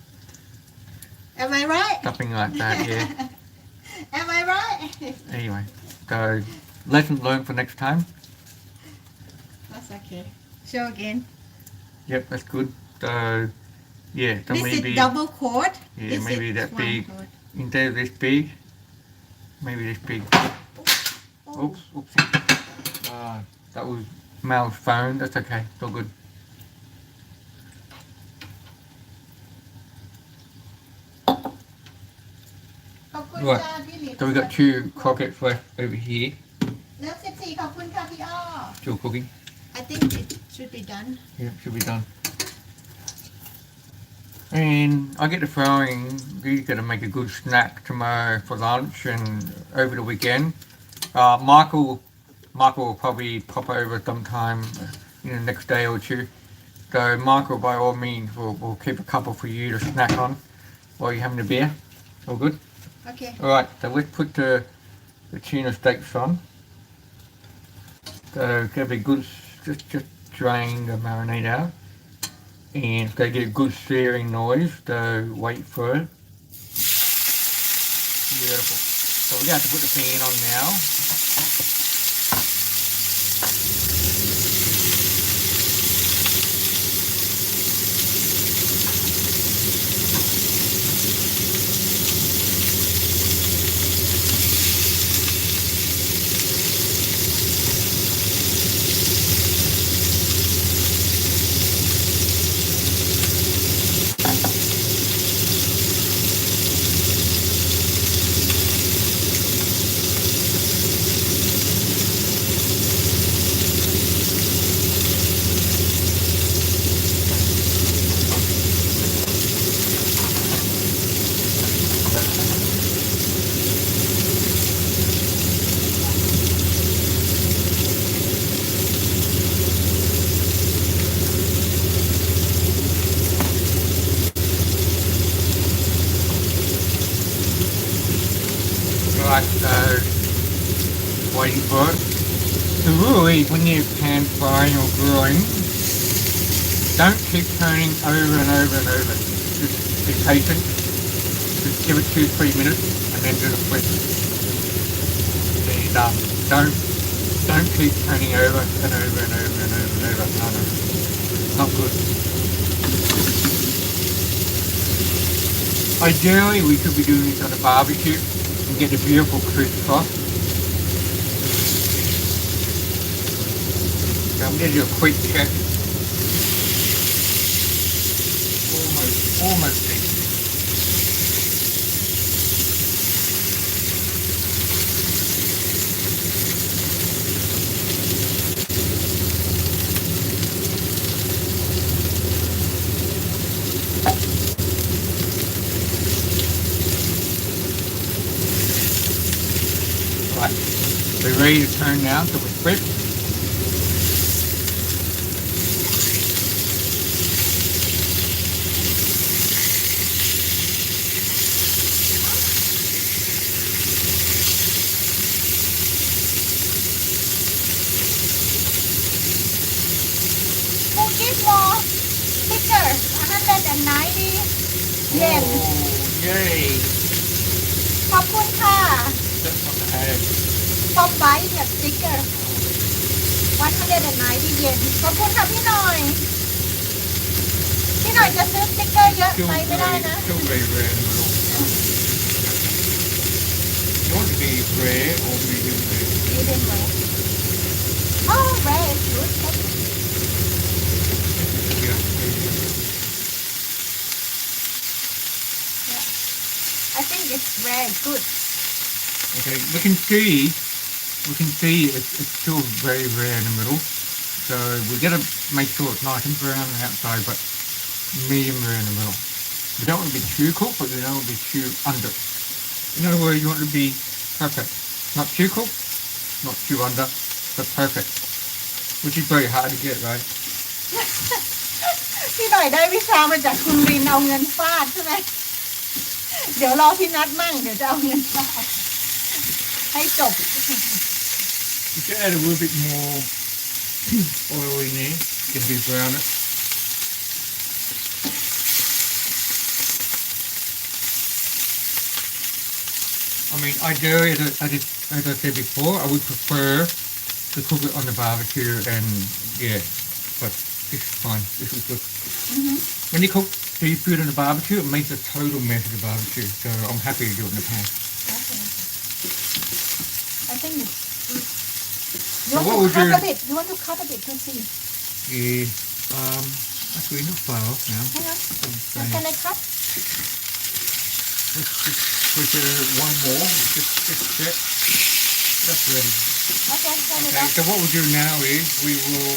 Am I right? Something like that, yeah. Am I right? Anyway, so lesson learned for next time. That's okay. Show again. Yep, that's good. So, yeah, so This maybe, is double quart. yeah, This maybe is that one big. quart. Instead of this big, maybe this big. Oh. Oops, oopsie. That was Maew's phone. That's okay. It's all good. Right. So we got 2 croquettes left over here. แล้ว14ขอบคุณค่ะพี่อ้อ Still cooking. I think it should be done. Yeah, should be done. And I get the throwing. You're gonna make a good snack tomorrow for lunch and over the weekend. Michael will probably pop over sometime in the next day or two. So Michael, by all means, will keep a couple for you to snack on while you're having a beer. All good? Okay. Alright, so let's put the tuna steaks on. So it's going to be good, just drain the marinade out. And it's going to get a good searing noise, so wait for it. Beautiful. So we're going to have to put the pan on now. Right, so waiting for it. So really, when you're pan frying or grilling, don't keep turning over and over and over. Just be patient. Just give it 2-3 minutes and then do the flip. Then you're done. Don't keep turning over and over and over and over and over. No, not good. Ideally, we should be doing this on a barbecue and get a beautiful crisp crust. So I'm going to do a quick check. Almost there. Right, we're ready to turn now, so we flip. Who give more sticker? 190 yen. Oh, yay! ขอบคุณค่ะ That's not bad. From buying a sticker 190 yen ขอบคุณค่ะพี่หน่อย พี่หน่อยจะซื้อสติ๊กเกอร์เยอะไปไม่ได้นะ Still very rare in the middle. You want to be rare or medium rare? Medium rare. Oh, rare is good. Yeah, medium. I think it's rare is good. Okay, we can see it's still very rare in the middle. So we got to make sure it's nice and brown on the outside, but medium rare in the middle. We don't want to be too cooked, but we don't want to be too under. In other words, you want to be perfect. Not too cooked, not too under, but perfect. Which is very hard to get, right? พี่หน่อยได้วิชามาจากคุณรินเอาเงินฟาดใช่ไหม เดี๋ยวรอพี่นัดมั่งเดี๋ยวจะเอาเงินฟาดให้จบ You can add a little bit more oil in there, get a bit brown it. I mean, ideally, as I said before, I would prefer to cook it on the barbecue and yeah, but this is fine, this is good. When you cook seafood on the barbecue, it makes a total mess of the barbecue, so I'm happy to do it in the pan. Okay. I think it's good. So what You would want to you- cut a bit. You want to cut a bit to see. Yeah, actually not far off now. Hang on. Okay. Can I cut? Let's just push it one more, just check. That's ready. Okay, turn it Okay, off. so what we'll do now is we will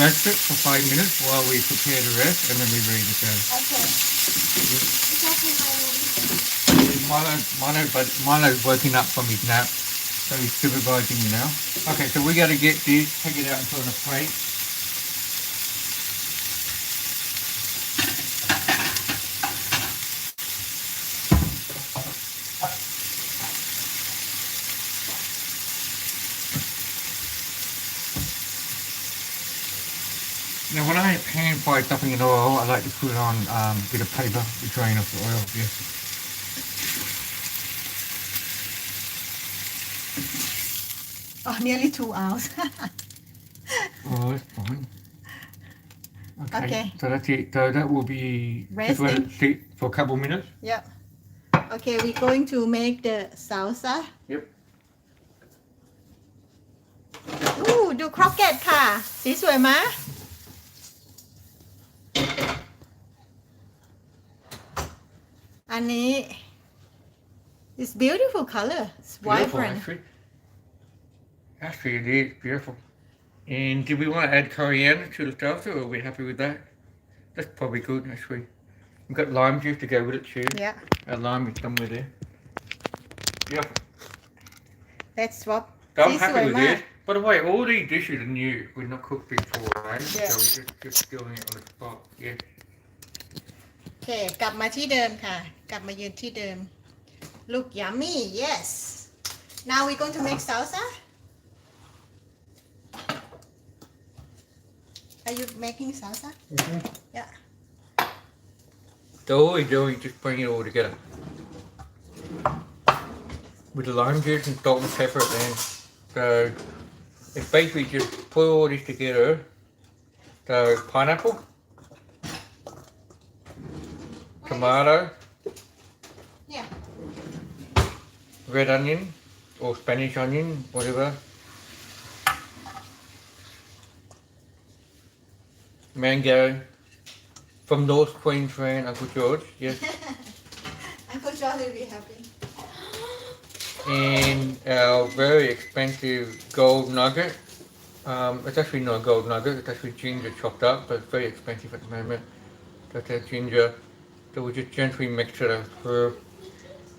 rest it for 5 minutes while we prepare the rest and then we're ready to go. Okay. It's okay, my lady. Milo's waking up from his nap, so he's supervising me now. Okay, so we got to get this, take it out and put on a plate. Now when I pan fry something in oil, I like to put on a bit of paper to drain off the oil. Yeah. Oh, nearly 2 hours. Oh, that's fine. Okay. So that's it. So that will be just let it Resting. sit for a couple of minutes. Yep. Okay, we're going to make the salsa. Yep. อู้ดูครอกเก็ตค่ะ สีสวยไหมะ อันนี้ it's beautiful color. It's Beautiful, vibrant. actually. Actually, it is beautiful. And do we want to add coriander to the salsa, or are we happy with that? That's probably good, actually. We've got lime juice to go with it too. Yeah. Our lime is somewhere there. Yeah. Let's swap. So I'm สีสวย happy with มาก this. By the way, all these dishes are new. We're not cooked before, right? Yeah. So we're just doing it on the spot. Yeah. โอเค กลับมาที่เดิมค่ะ กลับมายืนที่เดิม Look yummy, yes. Now we're going to make salsa. Are you making salsa? Yeah. So all we're doing is just bring it all together. With the lime juice and salt and pepper at the end. So it's basically just put all this together. So pineapple, tomato, Yeah. red onion or Spanish onion, whatever. Mango from North Queensland, Uncle George, yes. Uncle John will be happy. And our very expensive gold nugget. It's actually not a gold nugget, it's actually ginger chopped up, but it's very expensive at the moment. That's our ginger. So we just gently mix it through.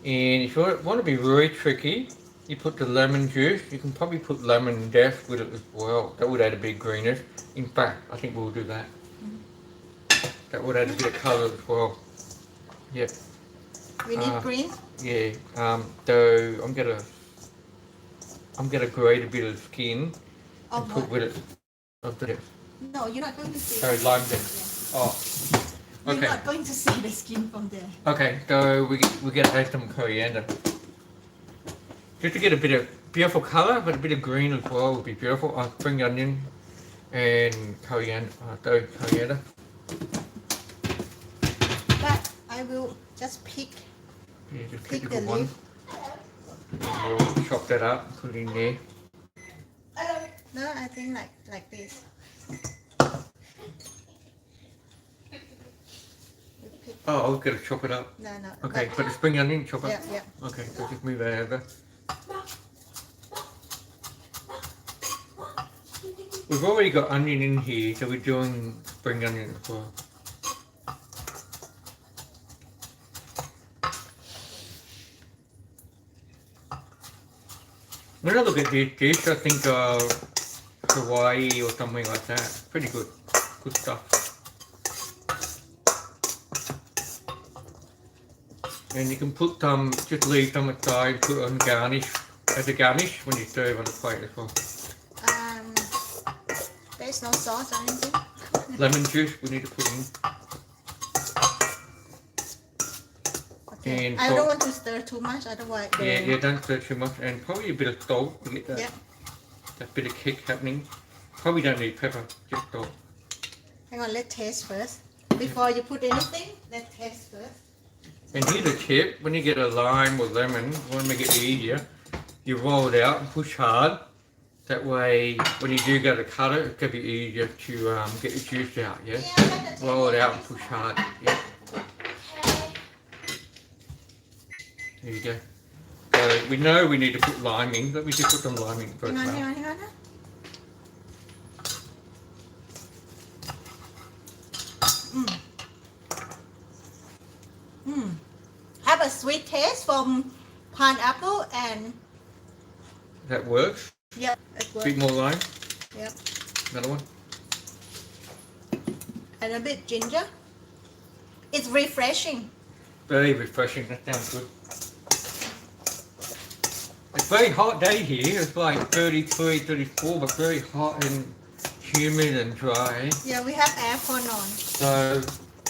And if you want to be really tricky, you put the lemon juice. You can probably put lemon zest with it as well. That would add a bit greenness. In fact, I think we'll do that. That would add a bit of colour as well. Yeah. We need green. Yeah. So I'm gonna grate a bit of skin Of and put what? with it. Of the No, you're not going to see. sorry, lime zest. Oh. You're Okay. not going to see the skin from there. Okay. So we gotta add some coriander. Just to get a bit of beautiful colour, but a bit of green as well would be beautiful. Spring onion and coriander. Coriander. But I will just pick. Yeah, just Pick pick a the good one. And we'll chop that up, put it in there. No, I think like this. We pick. Oh, I was gonna chop it up. No. Okay, but the spring onion, chop up. Yeah. Okay, so just move that over. We've already got onion in here, so we're doing spring onion as well. When I look at this dish, I think of Hawaii or something like that. Pretty good. Good stuff. And you can put some, just leave some aside, put on garnish, as a garnish when you serve on the plate as well. There's no sauce or anything. Lemon juice we need to put in. Okay. And I salt. don't want to stir too much. Otherwise, Yeah, don't stir too much. And probably a bit of salt to get that, Yeah. that bit of kick happening. Probably don't need pepper, just salt. Hang on, let's taste first. Before you put anything, let's taste first. And here's a tip, when you get a lime or lemon, you want to make it easier, you roll it out and push hard. That way, when you do go to cut it, it's going to be easier to get the juice out, yeah? Roll it out and push hard, yeah? There you go. So we know we need to put lime in, let me just put some lime in first. Hang now. on. Have a sweet taste from pineapple and That works. yeah, it A works. bit more lime. Yep. Another one. And a bit ginger. It's refreshing. Very refreshing, that sounds good. It's a very hot day here, it's like 33, 34, but very hot and humid and dry. Yeah, we have aircon on. So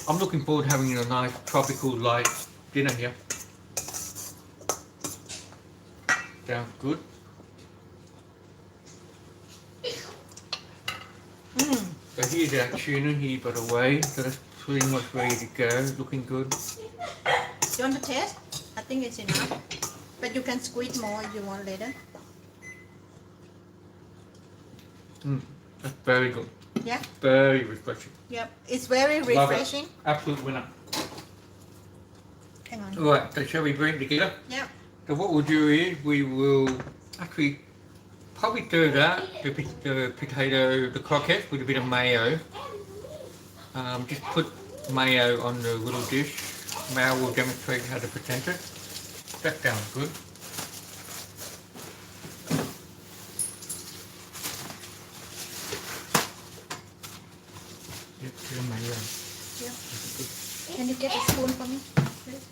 I'm looking forward to having a nice tropical light dinner here. Sounds good. So here's our tuna here by the way. So that's pretty much ready to go. Looking good. You want to taste? I think it's enough. But you can squeeze more if you want later. That's very good. Yeah? Very refreshing. Yep. It's very Love it. refreshing. Absolute winner. Hang on. Alright, so shall we bring it together? Yep. So what we'll do is we will actually probably do that, the potato, the croquettes with a bit of mayo. Just put mayo on the little dish. Maew will demonstrate how to present it. That sounds good. Yep, the mayo. Yep. Can you get a spoon for me? Please?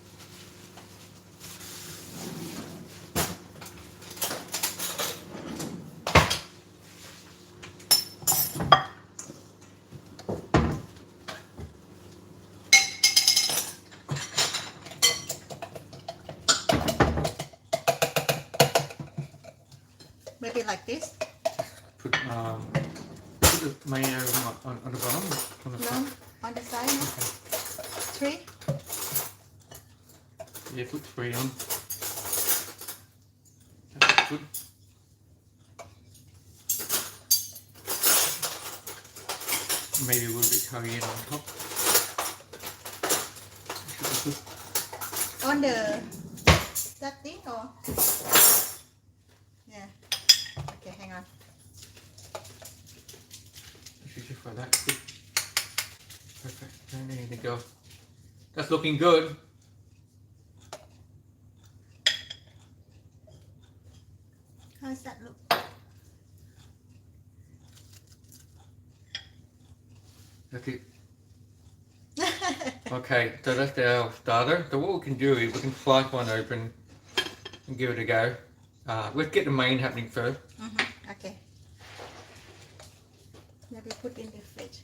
Maybe like this? Put the mayo on the bottom. On the No? front. On the side? No? Okay. 3? Yeah, put 3 on. That's good. Maybe a little bit cayenne on top. Should be good. On the that thing or? Yeah. Okay, hang on. This is just like that. Good. Perfect. And there you go. That's looking good. How does that look? That's it. Okay, so that's our starter. So what we can do is we can slice one open and give it a go. Let's get the main happening first. Okay. Maybe put in the fridge.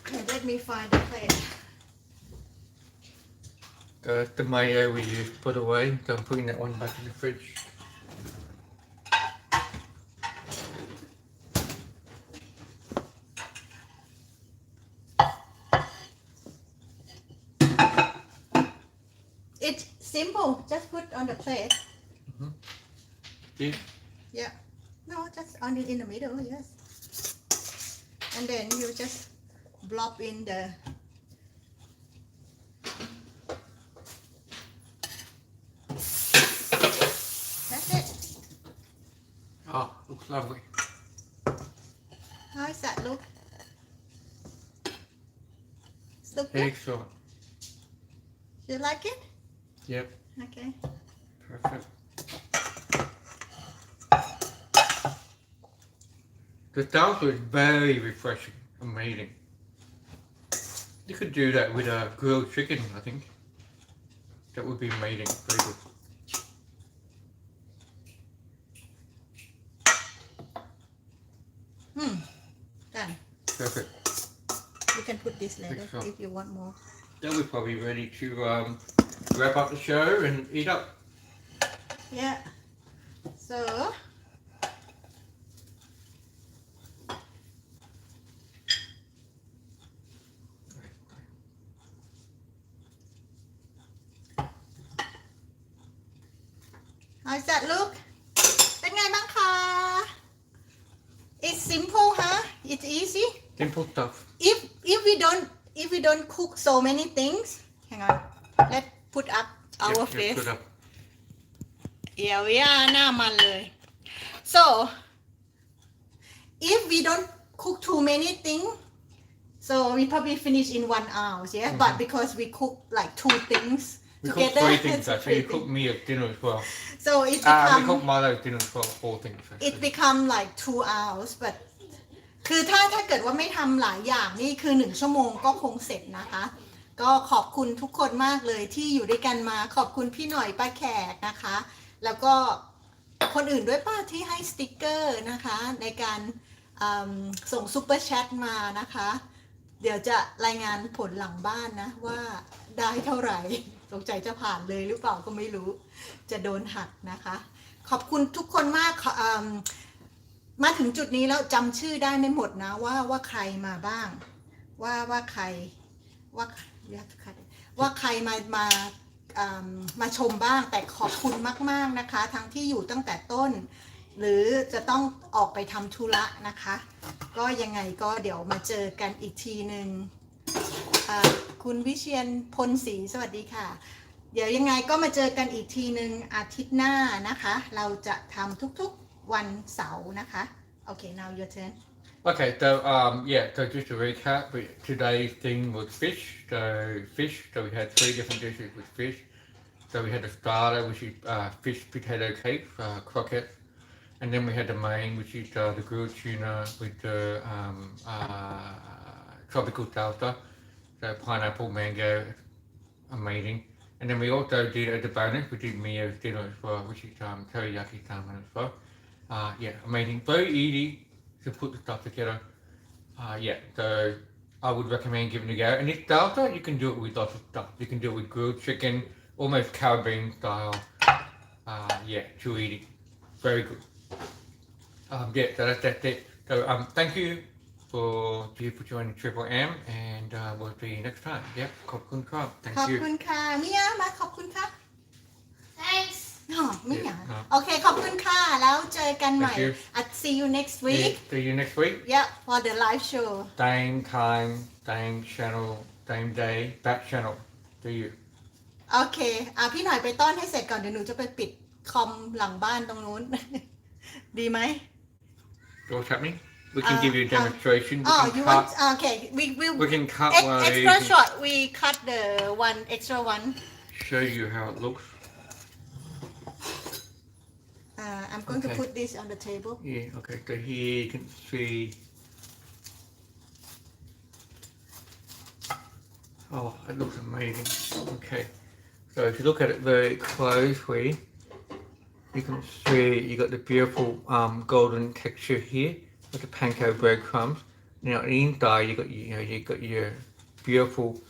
Okay, let me find the plate. That's the mayo we used put away, so I'm putting that one back in the fridge. It's simple. Just put on the plate. See? Yeah. No, just on it in the middle, yes. And then you just blob in the... That's it. Oh, looks lovely. How does that look? It's look good? Excellent. You like it? Yep, Okay. perfect. The salsa is very refreshing, amazing. You could do that with a grilled chicken, I think. That would be amazing, very good. Done. Perfect. You can put this later Excellent. if you want more. Then we're probably ready to wrap up the show and eat up. Yeah. So... How's that look? เป็นไงบ้างคะ It's simple, huh? It's easy. Simple stuff. If we don't cook so many things, hang on. Let's put up our Yep, face. put up. Yeah, we are หน้ามันเลย So if we don't cook too many things, so we probably finish in 1 hour, yeah. But because we cook like 2 things We cooked together, 3 things actually. You cooked me at dinner as well. so it We become cooked Milo at dinner as well. 4 things actually. it become like 2 hours but คือถ้าเกิดว่าไม่ทำหลายอย่างนี่คือ1 ชั่วโมงก็คงเสร็จนะคะ ก็ขอบคุณทุกคนมากเลยที่อยู่ด้วยกันมาขอบคุณพี่หน่อยป้าแขกนะคะ แล้วก็คนอื่นด้วยป้าที่ให้สติกเกอร์นะคะในการส่งซุปเปอร์แชทมานะคะ เดี๋ยวจะรายงานผลหลังบ้านนะว่าได้เท่าไหร่สงสัยจะผ่านเลยหรือเปล่าก็ไม่รู้จะโดนหักนะคะ ขอบคุณทุกคนมากมาถึงจุดนี้แล้วจำชื่อได้ไม่หมดนะว่าใครมาบ้างว่าใครว่าใครมาชมบ้างแต่ขอบคุณมากๆนะคะทั้งที่อยู่ตั้งแต่ต้น หรือจะต้องออกไปทำธุระนะคะก็ยังไงก็เดี๋ยวมาเจอกันอีกทีหนึ่งคุณวิเชียนพลศรีสวัสดีค่ะเดี๋ยวยังไงก็มาเจอกันอีกทีหนึ่งอาทิตย์หน้านะคะเราจะทำทุกๆวันเสาร์นะคะโอเค now your turn Okay, so so just to recap, today's thing was fish. So we had 3 different dishes with fish. So we had the starter, which is fish potato cake, croquette, and then we had the main, which is the grilled tuna with the tropical salsa, so pineapple, mango, amazing. And then we also did at the bonus, we did Maew dinner as well, which is teriyaki salmon as well. Amazing, very easy to put the stuff together. So I would recommend giving it a go. And this salsa, you can do it with lots of stuff. You can do it with grilled chicken, almost Caribbean style. Too easy. Very good. So that's it. So thank you for joining Triple M, and we'll see you next time. Yep, ขอบคุณครับ Thank ขอบ you. คุณค่ะมิยามาขอบคุณค่ะ Thanks. ไม่อยากโอเคขอบคุณค่ะแล้วเจอกันใหม่ Thank you. See you next week See you next week. yeah for the live show Same time, same channel, same day, back channel. See you. โอเคพี่หน่อยไปต้อนให้เสร็จก่อนเดี๋ยวหนูจะไปปิดคอมหลังบ้านตรงนู้น ดีไหม What's happening? We can give you a demonstration. We oh can you cut. want okay We can cut one of extra these short we cut the one extra one and show you how it looks. I'm going to Okay. put this on the table Yeah, okay, so here you can see. Oh, it looks amazing. Okay, so if you look at it very closely, you can see you got the beautiful golden texture here with the panko breadcrumbs. Now inside you got your beautiful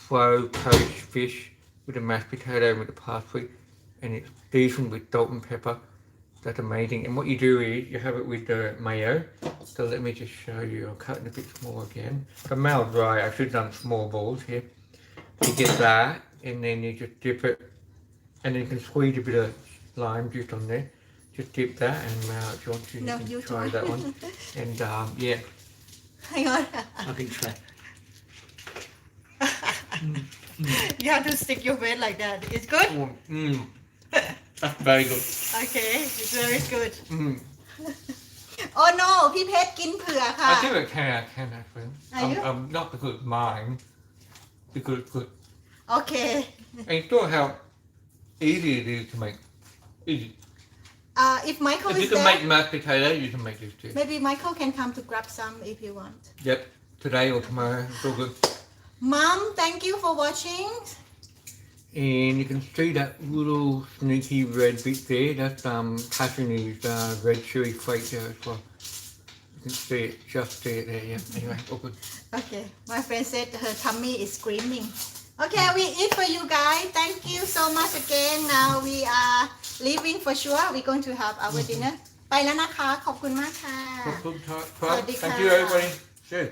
slow poached fish with the mashed potato and with the parsley, and it's seasoned with salt and pepper. That's amazing. And what you do is you have it with the mayo. So let me just show you. I'll cut it a bit small again. The mayo's dry. I should have done small balls here. You get that, and then you just dip it, and then you can squeeze a bit of lime juice on there. Just dip that, and if you want to, No, you you can try try. that one. And hang on I can try. you have to stick your weight like that it's good That's very good. okay it's very good Mm. oh no พี่เพชรกินเผื่อค่ะ I think I can actually. Are you? Not because it's mine, because it's good. โอเค And you saw how easy it is to make. Easy. if Michael If is you can there make mashed potato, you can make this too. maybe Michael can come to grab some if you want Yep. Today or tomorrow, it's all good. Mom thank you for watching And you can see that little sneaky red bit there. That's Tashi's red chili flake there as well. You can see it, just see it there. Yeah. Anyway, all good. okay my friend said her tummy is screaming okay we eat for you guys thank you so much again now we are leaving for sure we're going to have our dinner ไปแล้วนะคะขอบคุณมากค่ะ Good, good, Sawadee Thank ka. you, everybody. Cheers.